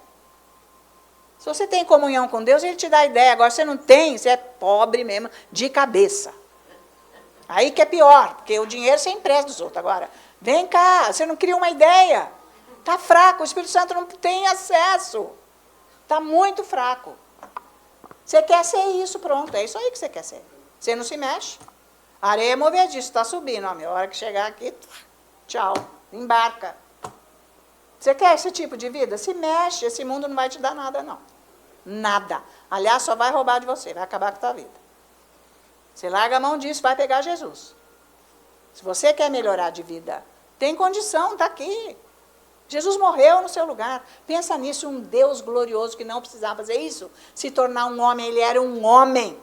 Se você tem comunhão com Deus, Ele te dá ideia. Agora, você não tem, você é pobre mesmo, de cabeça. Aí que é pior, porque o dinheiro você empresta dos outros. Agora, vem cá, você não cria uma ideia. Está fraco, o Espírito Santo não tem acesso. Está muito fraco. Você quer ser isso, pronto, é isso aí que você quer ser. Você não se mexe. A areia é movediça, está subindo. Ó, a hora que chegar aqui, tchau, embarca. Você quer esse tipo de vida? Se mexe, esse mundo não vai te dar nada, não. Nada. Aliás, só vai roubar de você, vai acabar com a tua vida. Você larga a mão disso, vai pegar Jesus. Se você quer melhorar de vida, tem condição, está aqui. Jesus morreu no seu lugar. Pensa nisso, um Deus glorioso que não precisava fazer isso, se tornar um homem, ele era um homem.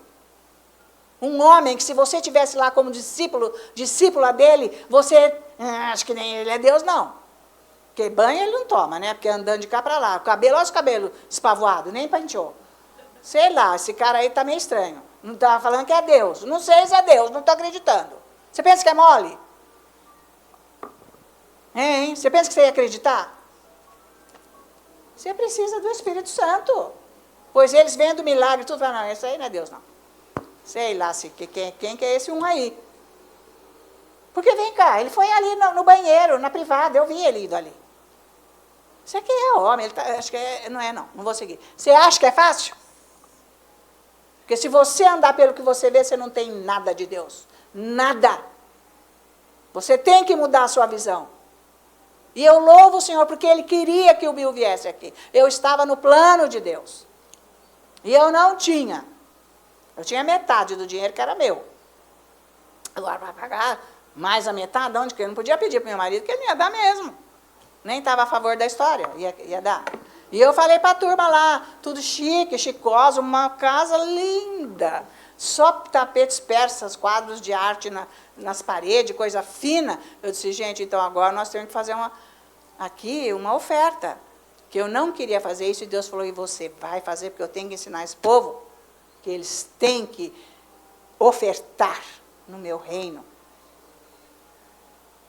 Um homem que se você estivesse lá como discípula dele, você, acho que nem ele é Deus, não. Porque banho ele não toma, né? Porque andando de cá para lá. O cabelo, olha os cabelos espavoados, nem penteou. Sei lá, esse cara aí está meio estranho. Não está falando que é Deus. Não sei se é Deus, não estou acreditando. Você pensa que é mole? Hein? Você pensa que você ia acreditar? Você precisa do Espírito Santo. Pois eles vendo o milagre, tudo falam, não, esse aí não é Deus, não. Sei lá quem que é esse um aí. Porque vem cá, ele foi ali no banheiro, na privada, eu vi ele indo ali. Isso aqui é homem, ele acho que não vou seguir. Você acha que é fácil? Porque se você andar pelo que você vê, você não tem nada de Deus. Nada. Você tem que mudar a sua visão. E eu louvo o Senhor porque Ele queria que o Bill viesse aqui. Eu estava no plano de Deus. E eu não tinha. Eu tinha metade do dinheiro que era meu. Agora, para pagar mais a metade, onde que eu não podia pedir para o meu marido, que ele ia dar mesmo. Nem estava a favor da história, ia dar. E eu falei para a turma lá, tudo chique, chicoso, uma casa linda. Só tapetes persas, quadros de arte nas paredes, coisa fina. Eu disse, gente, então agora nós temos que fazer uma oferta. Que eu não queria fazer isso, e Deus falou, e você vai fazer, porque eu tenho que ensinar esse povo que eles têm que ofertar no meu reino.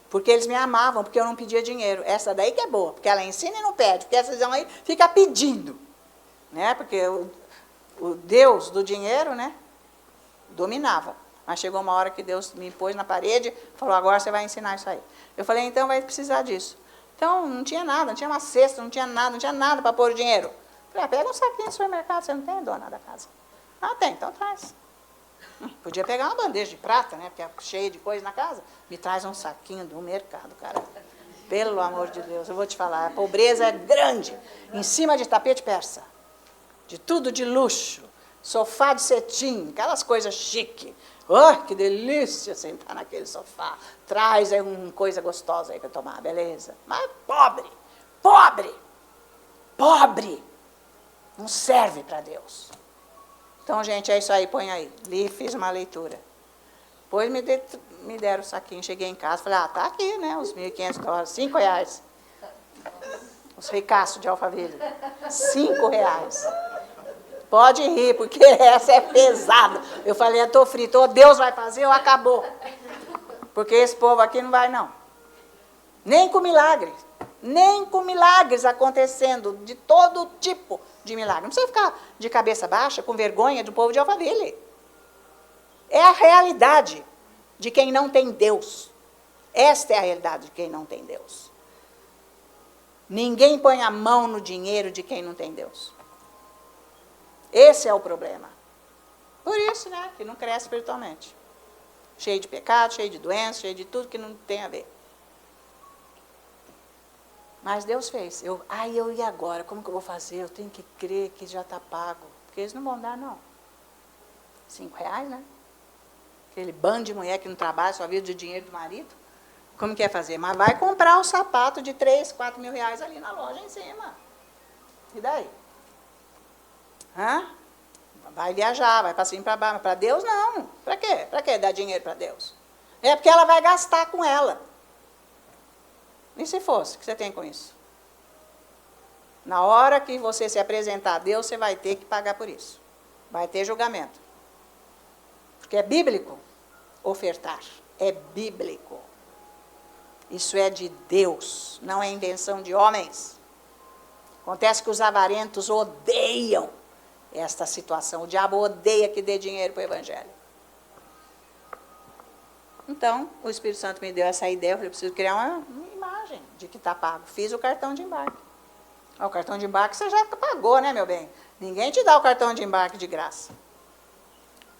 Porque eles me amavam, porque eu não pedia dinheiro. Essa daí que é boa, porque ela ensina e não pede. Porque essa visão aí fica pedindo. Né? Porque o Deus do dinheiro, né, dominava. Mas chegou uma hora que Deus me pôs na parede e falou, agora você vai ensinar isso aí. Eu falei, então vai precisar disso. Então não tinha nada, não tinha uma cesta, não tinha nada para pôr o dinheiro. Eu falei, pega um saquinho do supermercado, você não tem, dona da casa? Ah, tem, então traz. Podia pegar uma bandeja de prata, né? Porque é cheia de coisa na casa. Me traz um saquinho do mercado, cara. Pelo amor de Deus, eu vou te falar, a pobreza é grande. Em cima de tapete persa. De tudo de luxo. Sofá de cetim, aquelas coisas chique. Oh, que delícia sentar naquele sofá. Traz aí uma coisa gostosa aí para tomar, beleza? Mas pobre. Não serve para Deus. Então, gente, é isso aí, põe aí. Fiz uma leitura. Depois me deram o saquinho, cheguei em casa, falei, tá aqui, né, os $1.500, R$5. Os ricaços de Alphaville. R$5. Pode rir, porque essa é pesada. Eu falei, eu estou frito, ou Deus vai fazer ou acabou. Porque esse povo aqui não vai, não. Nem com milagre. Nem com milagres acontecendo, de todo tipo de milagre. Não precisa ficar de cabeça baixa, com vergonha do povo de Alphaville. É a realidade de quem não tem Deus. Esta é a realidade de quem não tem Deus. Ninguém põe a mão no dinheiro de quem não tem Deus. Esse é o problema. Por isso, né, que não cresce espiritualmente. Cheio de pecado, cheio de doença, cheio de tudo que não tem a ver. Mas Deus fez. E agora? Como que eu vou fazer? Eu tenho que crer que já está pago. Porque eles não vão dar, não. R$5, né? Aquele bando de mulher que não trabalha, só vive de dinheiro do marido. Como que é fazer? Mas vai comprar um sapato de 3, 4 mil reais ali na loja em cima. E daí? Vai viajar, vai para cima e para baixo. Mas para Deus, não. Para quê? Para quê dar dinheiro para Deus? É porque ela vai gastar com ela. E se fosse? O que você tem com isso? Na hora que você se apresentar a Deus, você vai ter que pagar por isso. Vai ter julgamento. Porque é bíblico ofertar. É bíblico. Isso é de Deus, não é invenção de homens. Acontece que os avarentos odeiam esta situação. O diabo odeia que dê dinheiro para o evangelho. Então, o Espírito Santo me deu essa ideia. Eu falei, preciso criar uma imagem de que está pago. Fiz o cartão de embarque. O cartão de embarque você já pagou, né, meu bem? Ninguém te dá o cartão de embarque de graça.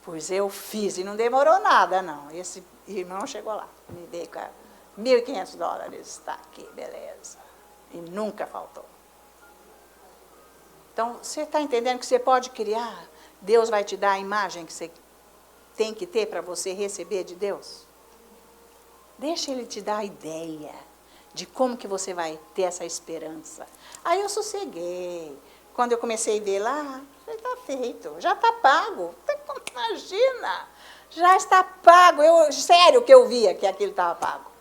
Pois eu fiz e não demorou nada, não. Esse irmão chegou lá, me veio com $1.500. Está aqui, beleza. E nunca faltou. Então, você está entendendo que você pode criar? Deus vai te dar a imagem que você tem que ter para você receber de Deus? Deixa Ele te dar a ideia de como que você vai ter essa esperança. Aí eu sosseguei. Quando eu comecei a ver lá, já está feito, já está pago. Imagina, já está pago. Sério que eu via que aquilo estava pago.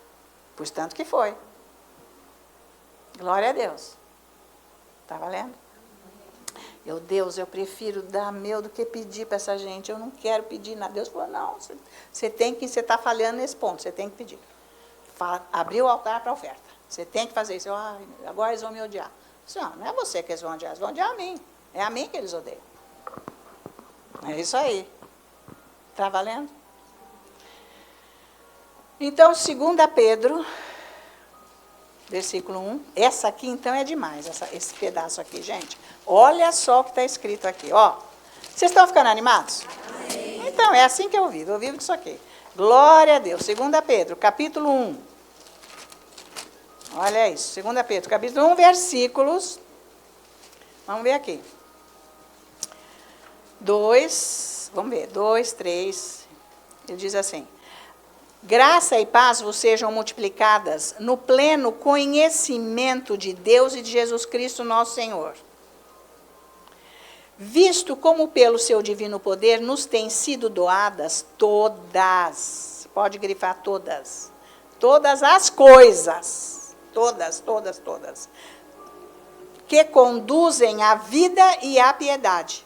Pois tanto que foi. Glória a Deus. Está valendo? Deus, eu prefiro dar meu do que pedir para essa gente. Eu não quero pedir nada. Deus falou, não, você está falhando nesse ponto, você tem que pedir. Abrir o altar para a oferta. Você tem que fazer isso. Agora eles vão me odiar. Não é você que eles vão odiar, eles vão odiar a mim. É a mim que eles odeiam. É isso aí. Está valendo? Então, 2 Pedro, versículo 1. Essa aqui, então, é demais, esse pedaço aqui, gente. Olha só o que está escrito aqui. Ó. Vocês estão ficando animados? Amém. Então, é assim que eu vivo disso aqui. Glória a Deus. 2 Pedro, capítulo 1. Olha isso. 2 Pedro, capítulo 1, versículos. Vamos ver aqui. 2, 3. Ele diz assim: graça e paz vos sejam multiplicadas no pleno conhecimento de Deus e de Jesus Cristo, nosso Senhor. Visto como pelo seu divino poder nos têm sido doadas todas, pode grifar todas as coisas, todas, que conduzem à vida e à piedade,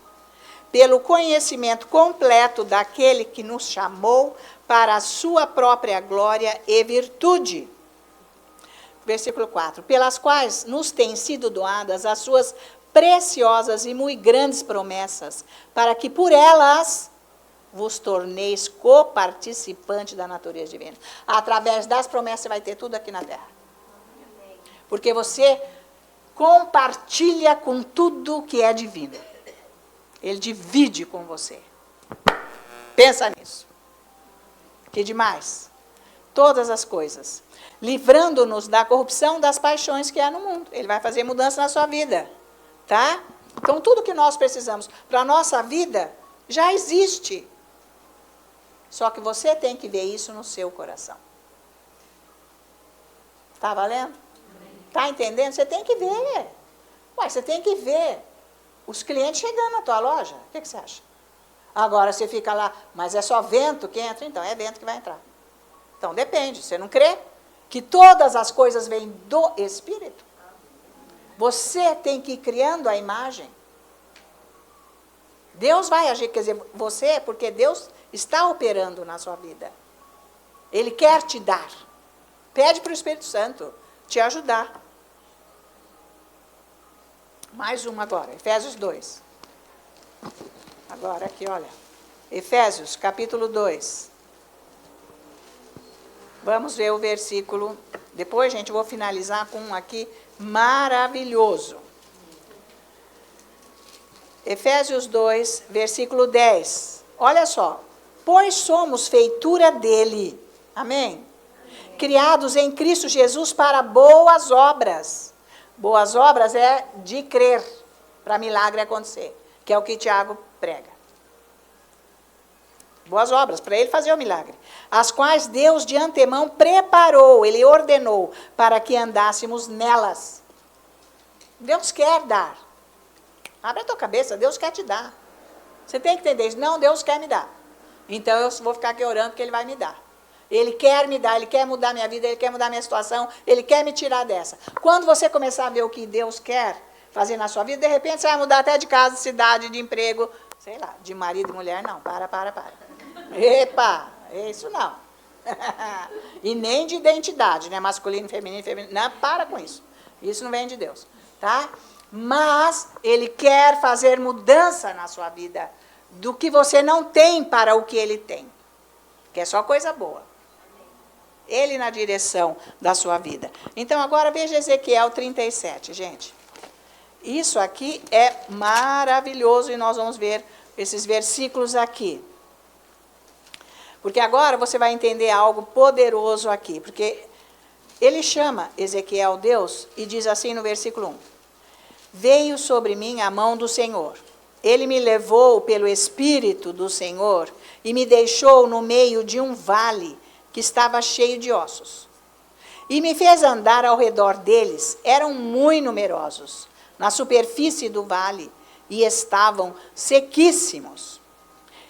pelo conhecimento completo daquele que nos chamou para a sua própria glória e virtude. Versículo 4. Pelas quais nos têm sido doadas as suas preciosas e muito grandes promessas, para que por elas vos torneis coparticipante da natureza divina. Através das promessas você vai ter tudo aqui na terra. Porque você compartilha com tudo que é divino. Ele divide com você. Pensa nisso. Que demais. Todas as coisas. Livrando-nos da corrupção das paixões que há no mundo. Ele vai fazer mudança na sua vida. Tá? Então, tudo que nós precisamos para a nossa vida já existe. Só que você tem que ver isso no seu coração. Está valendo? Está entendendo? Você tem que ver. Você tem que ver os clientes chegando na tua loja. O que você acha? Agora você fica lá, mas é só vento que entra? Então, é vento que vai entrar. Então, depende. Você não crê que todas as coisas vêm do Espírito? Você tem que ir criando a imagem. Deus vai agir, quer dizer, você, porque Deus está operando na sua vida. Ele quer te dar. Pede para o Espírito Santo te ajudar. Mais uma agora, Efésios 2. Agora aqui, olha. Efésios, capítulo 2. Vamos ver o versículo. Depois, gente, eu vou finalizar com um aqui maravilhoso. Efésios 2, versículo 10. Olha só. Pois somos feitura dele. Amém? Criados em Cristo Jesus para boas obras. Boas obras é de crer, para milagre acontecer, que é o que Tiago prega. Boas obras, para ele fazer o milagre. As quais Deus de antemão preparou, ele ordenou, para que andássemos nelas. Deus quer dar. Abre a tua cabeça, Deus quer te dar. Você tem que entender isso. Não, Deus quer me dar. Então eu vou ficar aqui orando que ele vai me dar. Ele quer me dar, ele quer mudar minha vida, ele quer mudar minha situação, ele quer me tirar dessa. Quando você começar a ver o que Deus quer fazer na sua vida, de repente você vai mudar até de casa, de cidade, de emprego, sei lá, de marido e mulher, não. Para. Epa, isso não. E nem de identidade, né? Masculino, feminino, não, para com isso. Isso não vem de Deus, tá? Mas ele quer fazer mudança na sua vida, do que você não tem para o que ele tem. Que é só coisa boa. Ele na direção da sua vida. Então, agora veja Ezequiel 37, gente. Isso aqui é maravilhoso e nós vamos ver esses versículos aqui. Porque agora você vai entender algo poderoso aqui. Porque ele chama Ezequiel Deus e diz assim no versículo 1. Veio sobre mim a mão do Senhor. Ele me levou pelo Espírito do Senhor e me deixou no meio de um vale que estava cheio de ossos. E me fez andar ao redor deles, eram muito numerosos, na superfície do vale, e estavam sequíssimos.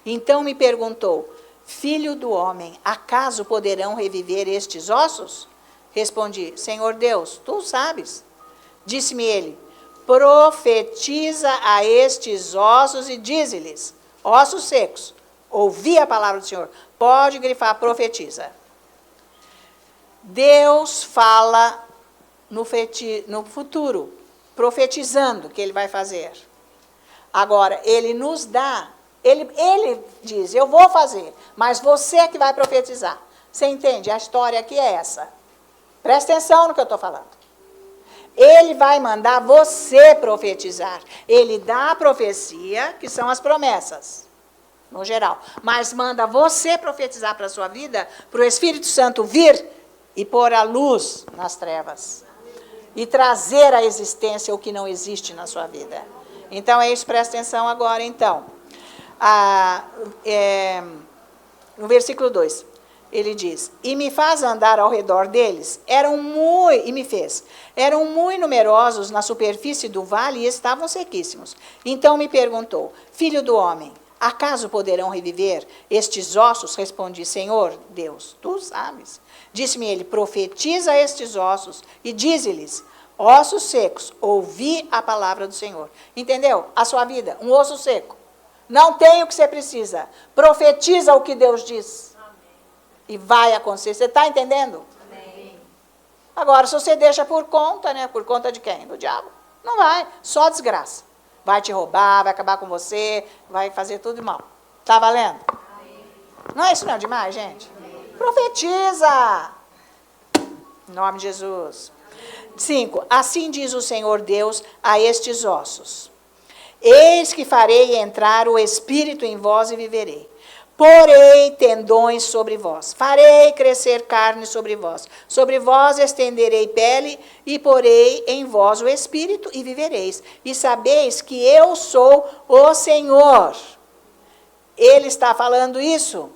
Então me perguntou, filho do homem, acaso poderão reviver estes ossos? Respondi, Senhor Deus, tu sabes. Disse-me ele, profetiza a estes ossos e dize-lhes, ossos secos, ouvi a palavra do Senhor. Pode grifar, profetiza. Deus fala no futuro, profetizando o que ele vai fazer. Agora, ele nos dá, ele diz, eu vou fazer, mas você é que vai profetizar. Você entende? A história aqui é essa. Presta atenção no que eu estou falando. Ele vai mandar você profetizar. Ele dá a profecia, que são as promessas, no geral. Mas manda você profetizar para a sua vida, para o Espírito Santo vir e pôr a luz nas trevas. E trazer à existência o que não existe na sua vida. Então, é isso, presta atenção agora, então. No versículo 2. Ele diz, e me faz andar ao redor deles, eram muito numerosos na superfície do vale e estavam sequíssimos. Então me perguntou, filho do homem, acaso poderão reviver estes ossos? Respondi, Senhor Deus, tu sabes. Disse-me ele, profetiza estes ossos e dize-lhes, ossos secos, ouvi a palavra do Senhor. Entendeu? A sua vida, um osso seco. Não tem o que você precisa. Profetiza o que Deus diz. E vai acontecer. Você está entendendo? Amém. Agora, se você deixa por conta, né? Por conta de quem? Do diabo. Não vai. Só desgraça. Vai te roubar, vai acabar com você, vai fazer tudo de mal. Está valendo? Amém. Não é isso não demais, gente? Amém. Profetiza. Em nome de Jesus. 5. Assim diz o Senhor Deus a estes ossos. Eis que farei entrar o Espírito em vós e viverei. Porei tendões sobre vós, farei crescer carne sobre vós estenderei pele e porei em vós o Espírito e vivereis. E sabeis que eu sou o Senhor. Ele está falando isso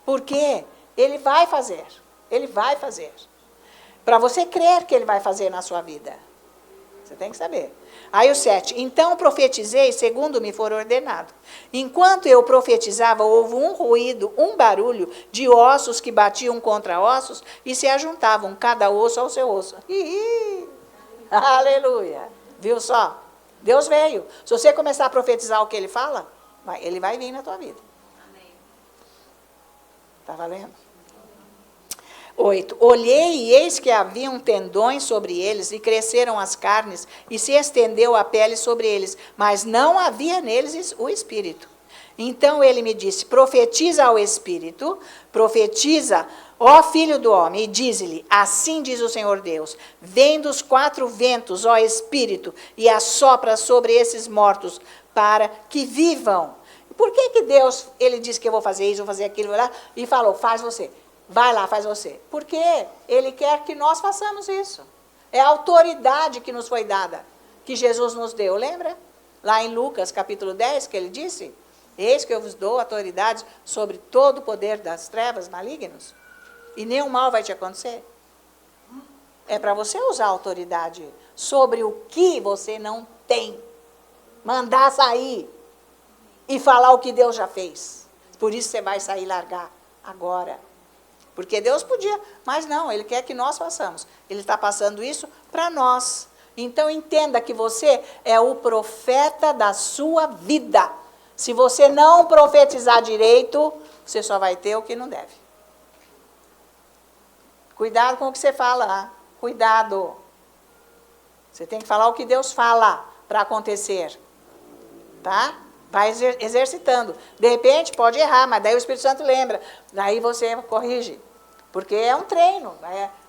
porque ele vai fazer. Ele vai fazer. Para você crer que ele vai fazer na sua vida. Você tem que saber. Aí o 7, então profetizei segundo me for ordenado. Enquanto eu profetizava, houve um ruído, um barulho de ossos que batiam contra ossos e se ajuntavam, cada osso ao seu osso. Aleluia! Viu só? Deus veio. Se você começar a profetizar o que ele fala, ele vai vir na tua vida. Está valendo? 8. Olhei e eis que haviam tendões sobre eles, e cresceram as carnes, e se estendeu a pele sobre eles, mas não havia neles o espírito. Então ele me disse, profetiza ao espírito, profetiza, ó filho do homem, e dize-lhe, assim diz o Senhor Deus, vem dos 4 ventos, ó espírito, e assopra sobre esses mortos, para que vivam. Por que Deus, ele disse que eu vou fazer isso, vou fazer aquilo, lá, e falou, faz você. Vai lá, faz você. Porque ele quer que nós façamos isso. É a autoridade que nos foi dada, que Jesus nos deu. Lembra? Lá em Lucas, capítulo 10, que ele disse, eis que eu vos dou autoridade sobre todo o poder das trevas malignos, e nenhum mal vai te acontecer. É para você usar a autoridade sobre o que você não tem. Mandar sair e falar o que Deus já fez. Por isso você vai sair e largar agora. Porque Deus podia, mas não, Ele quer que nós façamos. Ele está passando isso para nós. Então entenda que você é o profeta da sua vida. Se você não profetizar direito, você só vai ter o que não deve. Cuidado com o que você fala. Cuidado. Você tem que falar o que Deus fala para acontecer. Tá? Vai exercitando. De repente, pode errar, mas daí o Espírito Santo lembra. Daí você corrige. Porque é um treino.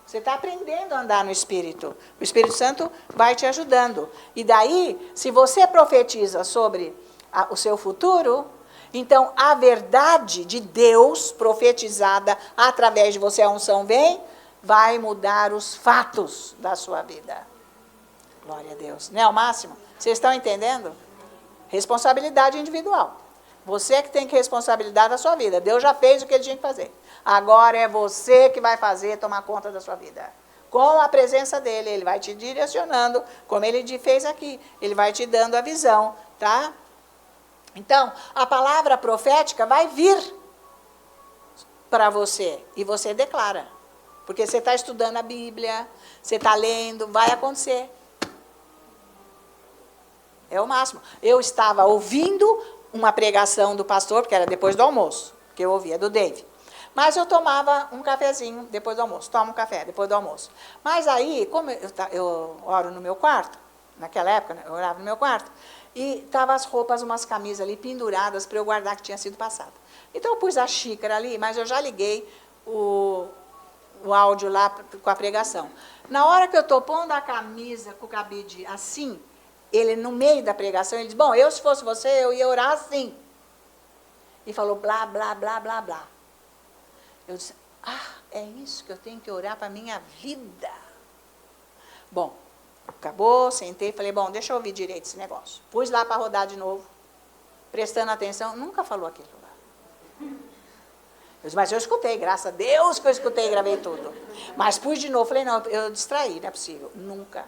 Você está aprendendo a andar no Espírito. O Espírito Santo vai te ajudando. E daí, se você profetiza sobre o seu futuro, então a verdade de Deus profetizada através de você, a unção vem, vai mudar os fatos da sua vida. Glória a Deus. Não é o máximo? Vocês estão entendendo? Responsabilidade individual. Você que tem que responsabilidade da sua vida. Deus já fez o que Ele tinha que fazer. Agora é você que vai fazer, tomar conta da sua vida. Com a presença dEle, Ele vai te direcionando, como Ele fez aqui. Ele vai te dando a visão, tá? Então, a palavra profética vai vir para você. E você declara. Porque você está estudando a Bíblia, você está lendo, vai acontecer. É o máximo. Eu estava ouvindo uma pregação do pastor, porque era depois do almoço, que eu ouvia, do Dave. Mas eu tomava um cafezinho depois do almoço. Tomo um café depois do almoço. Mas aí, como eu oro no meu quarto, naquela época, né, eu orava no meu quarto, e estavam as roupas, umas camisas ali penduradas para eu guardar que tinha sido passada. Então eu pus a xícara ali, mas eu já liguei o áudio lá com a pregação. Na hora que eu estou pondo a camisa com o cabide assim, ele, no meio da pregação, ele disse, bom, eu, se fosse você, eu ia orar assim. E falou, blá, blá, blá, blá, blá. Eu disse, é isso que eu tenho que orar para a minha vida. Bom, acabou, sentei e falei, bom, deixa eu ouvir direito esse negócio. Pus lá para rodar de novo, prestando atenção, nunca falou aquilo lá. Eu disse, mas eu escutei, graças a Deus que eu escutei e gravei tudo. Mas pus de novo, falei, não, eu distraí, não é possível, nunca.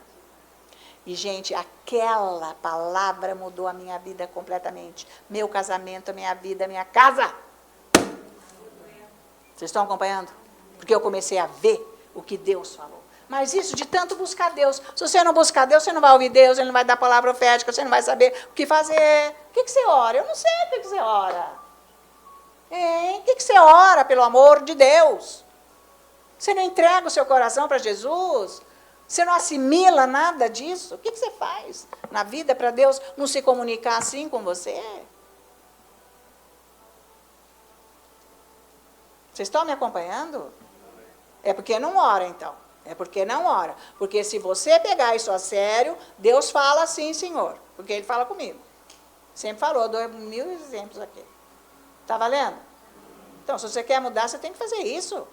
E, gente, aquela palavra mudou a minha vida completamente. Meu casamento, a minha vida, a minha casa. Vocês estão acompanhando? Porque eu comecei a ver o que Deus falou. Mas isso de tanto buscar Deus. Se você não buscar Deus, você não vai ouvir Deus, Ele não vai dar palavra profética, você não vai saber o que fazer. O que você ora? Eu não sei o que você ora. Hein? O que você ora, pelo amor de Deus? Você não entrega o seu coração para Jesus? Você não assimila nada disso? O que você faz na vida para Deus não se comunicar assim com você? Vocês estão me acompanhando? É porque não ora, então. É porque não ora. Porque se você pegar isso a sério, Deus fala assim, Senhor. Porque Ele fala comigo. Sempre falou, dou 1000 exemplos aqui. Está valendo? Então, se você quer mudar, você tem que fazer isso.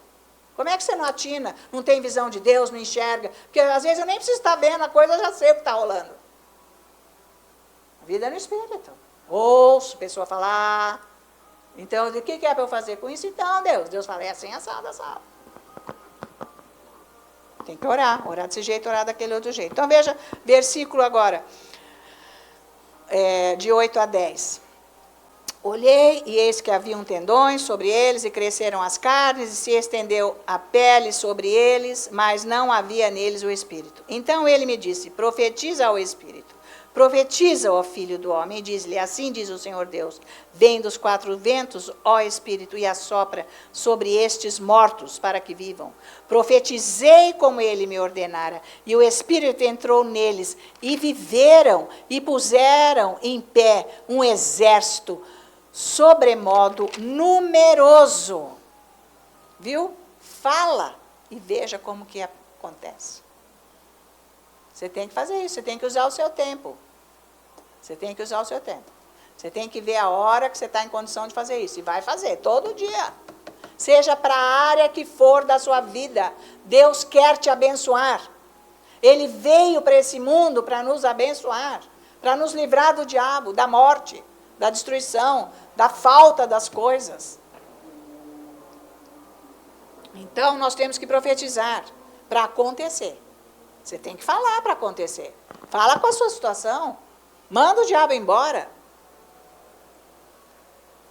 Como é que você não atina, não tem visão de Deus, não enxerga? Porque às vezes eu nem preciso estar vendo a coisa, eu já sei o que está rolando. A vida é no Espírito. Ouço a pessoa falar. Então, o que é para eu fazer com isso? Então, Deus fala, é assim, assado, assado. Tem que orar desse jeito, orar daquele outro jeito. Então, veja, versículo agora, de 8 a 10. Olhei, e eis que haviam tendões sobre eles, e cresceram as carnes, e se estendeu a pele sobre eles, mas não havia neles o Espírito. Então ele me disse, profetiza ao Espírito, Profetiza, ó filho do homem, e diz-lhe, assim diz o Senhor Deus, vem dos 4 ventos, ó Espírito, e assopra sobre estes mortos, para que vivam. Profetizei como ele me ordenara, e o Espírito entrou neles, e viveram, e puseram em pé um exército sobremodo numeroso. Viu? Fala e veja como que acontece. Você tem que fazer isso, você tem que usar o seu tempo. Você tem que usar o seu tempo. Você tem que ver a hora que você está em condição de fazer isso. E vai fazer, todo dia. Seja para a área que for da sua vida. Deus quer te abençoar. Ele veio para esse mundo para nos abençoar. Para nos livrar do diabo, da morte, da destruição, da falta das coisas. Então, nós temos que profetizar para acontecer. Você tem que falar para acontecer. Fala com a sua situação. Manda o diabo embora.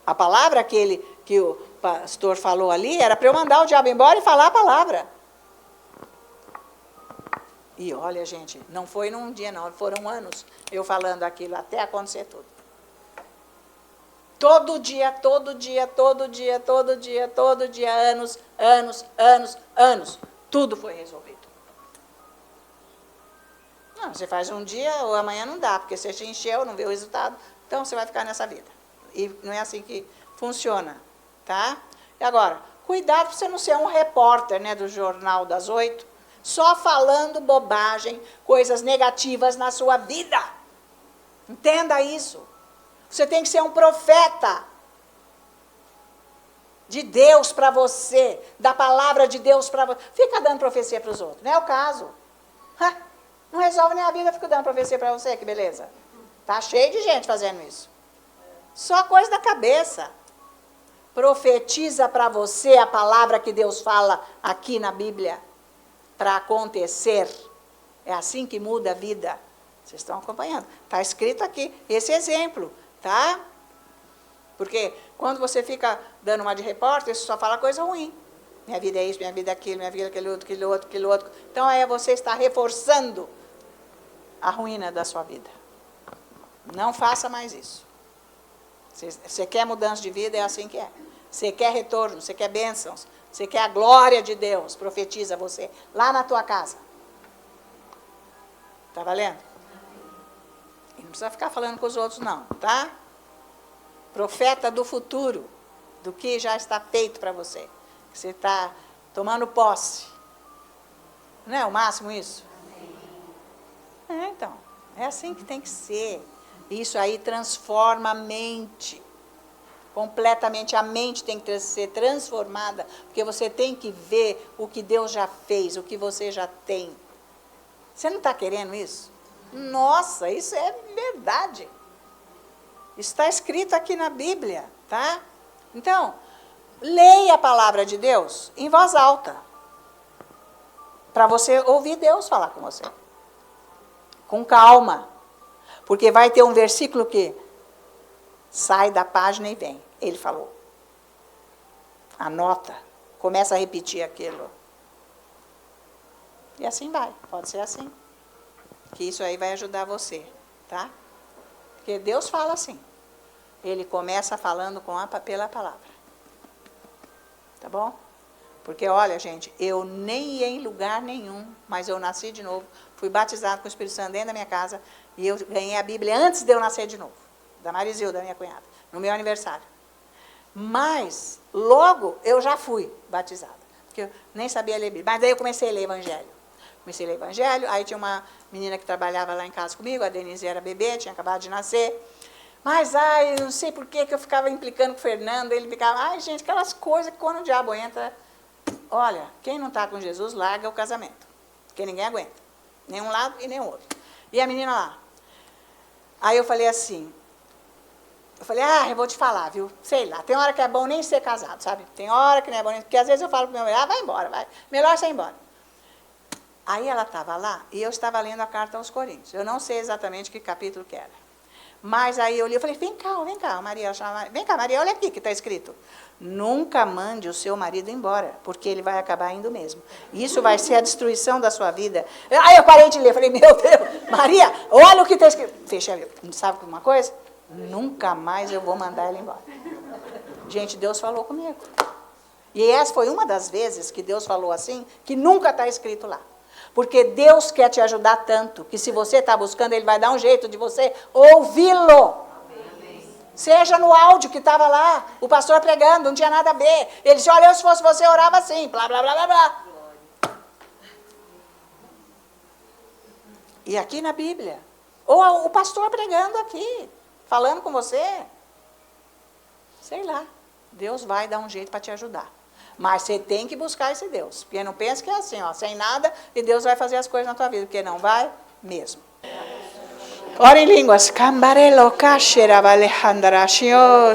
A palavra que o pastor falou ali era para eu mandar o diabo embora e falar a palavra. E olha, gente, não foi num dia não, foram anos eu falando aquilo até acontecer tudo. Todo dia, todo dia, todo dia, todo dia, todo dia, anos, anos, anos, anos. Tudo foi resolvido. Não, você faz um dia ou amanhã não dá, porque você te encheu, não vê o resultado, então você vai ficar nessa vida. E não é assim que funciona, tá? E agora, cuidado para você não ser um repórter, né, do Jornal das 8, só falando bobagem, coisas negativas na sua vida. Entenda isso. Você tem que ser um profeta de Deus para você, da palavra de Deus para você. Fica dando profecia para os outros, não é o caso. Não resolve nem a vida, fica dando profecia para você, que beleza. Tá cheio de gente fazendo isso. Só coisa da cabeça. Profetiza para você a palavra que Deus fala aqui na Bíblia, para acontecer. É assim que muda a vida. Vocês estão acompanhando. Está escrito aqui, esse exemplo, tá? Porque quando você fica dando uma de repórter, você só fala coisa ruim. Minha vida é isso, minha vida é aquilo, minha vida é aquele outro, aquele outro, aquele outro. Então, aí você está reforçando a ruína da sua vida. Não faça mais isso. Você quer mudança de vida, é assim que é. Você quer retorno, você quer bênçãos, você quer a glória de Deus, profetiza você, lá na tua casa. Tá valendo? E não precisa ficar falando com os outros não, tá? Profeta do futuro, do que já está feito para você. Você está tomando posse. Não é o máximo isso? Então, é assim que tem que ser. Isso aí transforma a mente. Completamente a mente tem que ser transformada, porque você tem que ver o que Deus já fez, o que você já tem. Você não está querendo isso? Nossa, isso é verdade. Está escrito aqui na Bíblia, tá? Então, leia a palavra de Deus em voz alta, para você ouvir Deus falar com você. Com calma, porque vai ter um versículo que sai da página e vem. Ele falou. Anota, começa a repetir aquilo. E assim vai, pode ser assim. Que isso aí vai ajudar você, tá? Porque Deus fala assim. Ele começa falando pela palavra. Tá bom? Porque, olha, gente, eu nem ia em lugar nenhum, mas eu nasci de novo, fui batizado com o Espírito Santo dentro da minha casa, e eu ganhei a Bíblia antes de eu nascer de novo, da Marizilda, da minha cunhada, no meu aniversário. Mas, logo, eu já fui batizada, porque eu nem sabia ler Bíblia. Mas daí eu comecei a ler Evangelho. Comecei a ler Evangelho, aí tinha uma menina que trabalhava lá em casa comigo, a Denise era bebê, tinha acabado de nascer. Mas, eu não sei por que eu ficava implicando com o Fernando, ele ficava, gente, aquelas coisas que quando o diabo entra, olha, quem não está com Jesus, larga o casamento, porque ninguém aguenta, nem um lado e nem o outro. E a menina lá. Aí eu falei assim, eu vou te falar, viu, sei lá, tem hora que é bom nem ser casado, sabe? Tem hora que não é bom nem, porque às vezes eu falo para o meu marido, vai embora, vai, melhor você ir embora. Aí ela estava lá, e eu estava lendo a carta aos Coríntios, eu não sei exatamente que capítulo que era. Mas aí eu li, eu falei, vem cá, Maria, vem cá, Maria, olha aqui que está escrito. Nunca mande o seu marido embora, porque ele vai acabar indo mesmo. Isso vai ser a destruição da sua vida. Aí eu parei de ler, falei, meu Deus, Maria, olha o que está escrito. Fechei, sabe uma coisa? Nunca mais eu vou mandar ela embora. Gente, Deus falou comigo. E essa foi uma das vezes que Deus falou assim, que nunca está escrito lá. Porque Deus quer te ajudar tanto, que se você está buscando, Ele vai dar um jeito de você ouvi-lo. Seja no áudio que estava lá, o pastor pregando, não tinha nada a ver. Ele disse, olha, eu se fosse você, orava assim, blá, blá, blá, blá, blá. E aqui na Bíblia. Ou o pastor pregando aqui, falando com você. Sei lá, Deus vai dar um jeito para te ajudar. Mas você tem que buscar esse Deus. Porque não pense que é assim, ó, sem nada, e Deus vai fazer as coisas na tua vida. Porque não vai mesmo. Ora em línguas.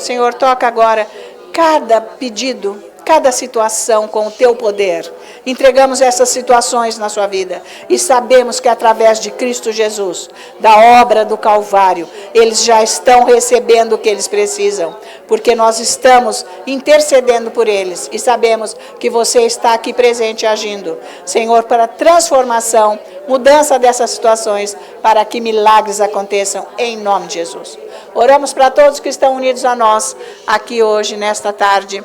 Senhor, toca agora cada pedido, cada situação com o teu poder. Entregamos essas situações na sua vida e sabemos que através de Cristo Jesus, da obra do Calvário, eles já estão recebendo o que eles precisam, porque nós estamos intercedendo por eles e sabemos que você está aqui presente agindo, Senhor, para transformação, mudança dessas situações, para que milagres aconteçam em nome de Jesus. Oramos para todos que estão unidos a nós aqui hoje, nesta tarde,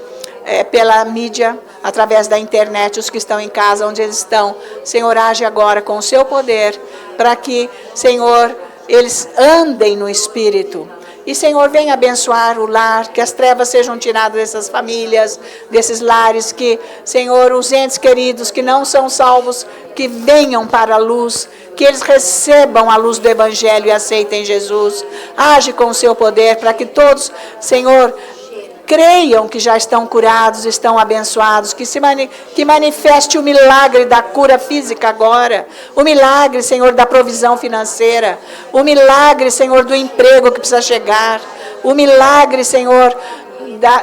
pela mídia, através da internet, os que estão em casa, onde eles estão. Senhor, age agora com o seu poder, para que, Senhor, eles andem no Espírito. E, Senhor, venha abençoar o lar, que as trevas sejam tiradas dessas famílias, desses lares, que, Senhor, os entes queridos que não são salvos, que venham para a luz, que eles recebam a luz do Evangelho e aceitem Jesus. Age com o seu poder, para que todos, Senhor, creiam que já estão curados, estão abençoados, que manifeste o milagre da cura física agora, o milagre, Senhor, da provisão financeira, o milagre, Senhor, do emprego que precisa chegar, o milagre, Senhor,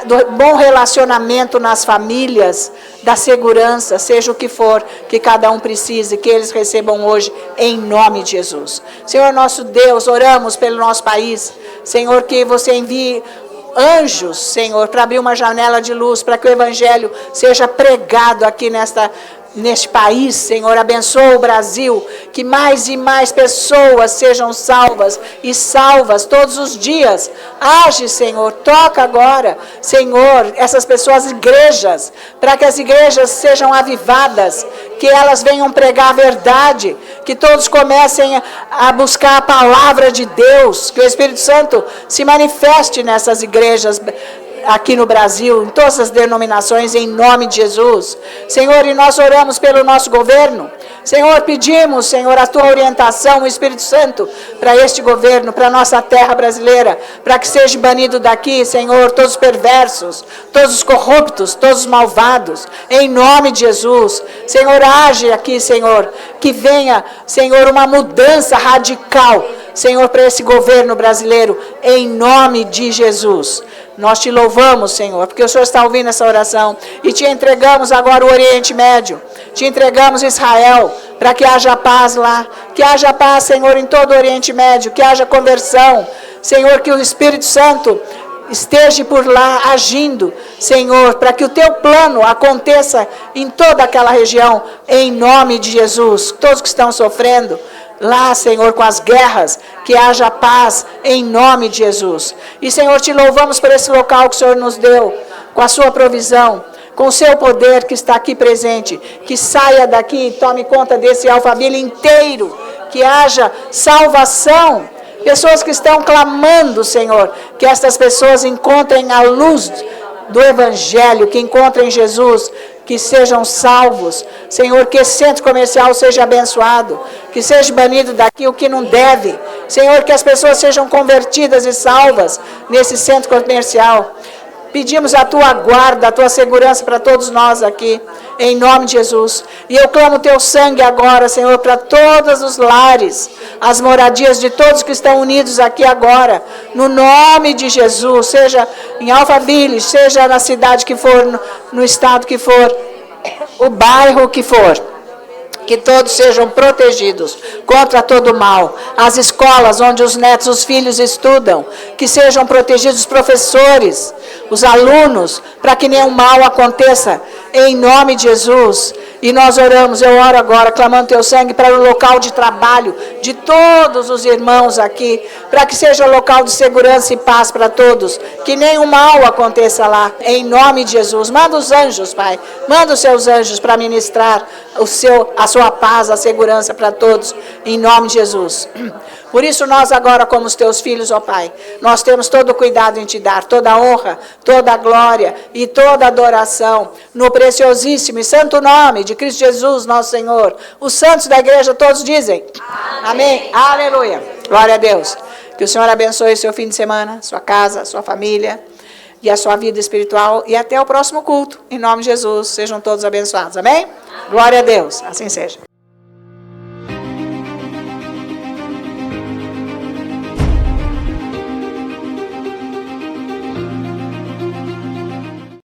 do bom relacionamento nas famílias, da segurança, seja o que for, que cada um precise, que eles recebam hoje, em nome de Jesus. Senhor nosso Deus, oramos pelo nosso país, Senhor, que você envie anjos, Senhor, para abrir uma janela de luz, para que o Evangelho seja pregado aqui neste país, Senhor. Abençoa o Brasil, que mais e mais pessoas sejam salvas e salvas todos os dias. Age, Senhor, toca agora, Senhor, essas pessoas, igrejas, para que as igrejas sejam avivadas, que elas venham pregar a verdade, que todos comecem a buscar a palavra de Deus, que o Espírito Santo se manifeste nessas igrejas aqui no Brasil, em todas as denominações, em nome de Jesus. Senhor, e nós oramos pelo nosso governo. Senhor, pedimos, Senhor, a tua orientação, o Espírito Santo, para este governo, para a nossa terra brasileira, para que seja banido daqui, Senhor, todos os perversos, todos os corruptos, todos os malvados, em nome de Jesus. Senhor, age aqui, Senhor, que venha, Senhor, uma mudança radical, Senhor, para esse governo brasileiro, em nome de Jesus. Nós te louvamos, Senhor, porque o Senhor está ouvindo essa oração, e te entregamos agora o Oriente Médio, te entregamos Israel, para que haja paz lá, que haja paz, Senhor, em todo o Oriente Médio, que haja conversão, Senhor, que o Espírito Santo esteja por lá agindo, Senhor, para que o teu plano aconteça em toda aquela região, em nome de Jesus. Todos que estão sofrendo lá, Senhor, com as guerras, que haja paz em nome de Jesus. E, Senhor, te louvamos por esse local que o Senhor nos deu, com a sua provisão, com o seu poder que está aqui presente, que saia daqui e tome conta desse Alphaville inteiro, que haja salvação. Pessoas que estão clamando, Senhor, que estas pessoas encontrem a luz do Evangelho, que encontrem Jesus, que sejam salvos. Senhor, que esse centro comercial seja abençoado, que seja banido daqui o que não deve. Senhor, que as pessoas sejam convertidas e salvas nesse centro comercial. Pedimos a tua guarda, a tua segurança para todos nós aqui, em nome de Jesus. E eu clamo o teu sangue agora, Senhor, para todos os lares, as moradias de todos que estão unidos aqui agora, no nome de Jesus, seja em Alphaville, seja na cidade que for, no estado que for, o bairro que for. Que todos sejam protegidos contra todo mal. As escolas onde os netos, os filhos estudam, que sejam protegidos os professores, os alunos, para que nenhum mal aconteça, em nome de Jesus. E nós oramos, eu oro agora, clamando teu sangue para o local de trabalho de todos os irmãos aqui, para que seja um local de segurança e paz para todos, que nenhum mal aconteça lá, em nome de Jesus. Manda os anjos, Pai, manda os seus anjos para ministrar a sua paz, a segurança para todos, em nome de Jesus. Por isso nós agora, como os teus filhos, ó Pai, nós temos todo o cuidado em te dar, toda a honra, toda a glória e toda a adoração, no preciosíssimo e santo nome de Cristo Jesus, nosso Senhor. Os santos da igreja todos dizem amém. Aleluia. Glória a Deus. Que o Senhor abençoe o seu fim de semana, sua casa, sua família e a sua vida espiritual. E até o próximo culto. Em nome de Jesus, sejam todos abençoados. Amém? Glória a Deus. Assim seja.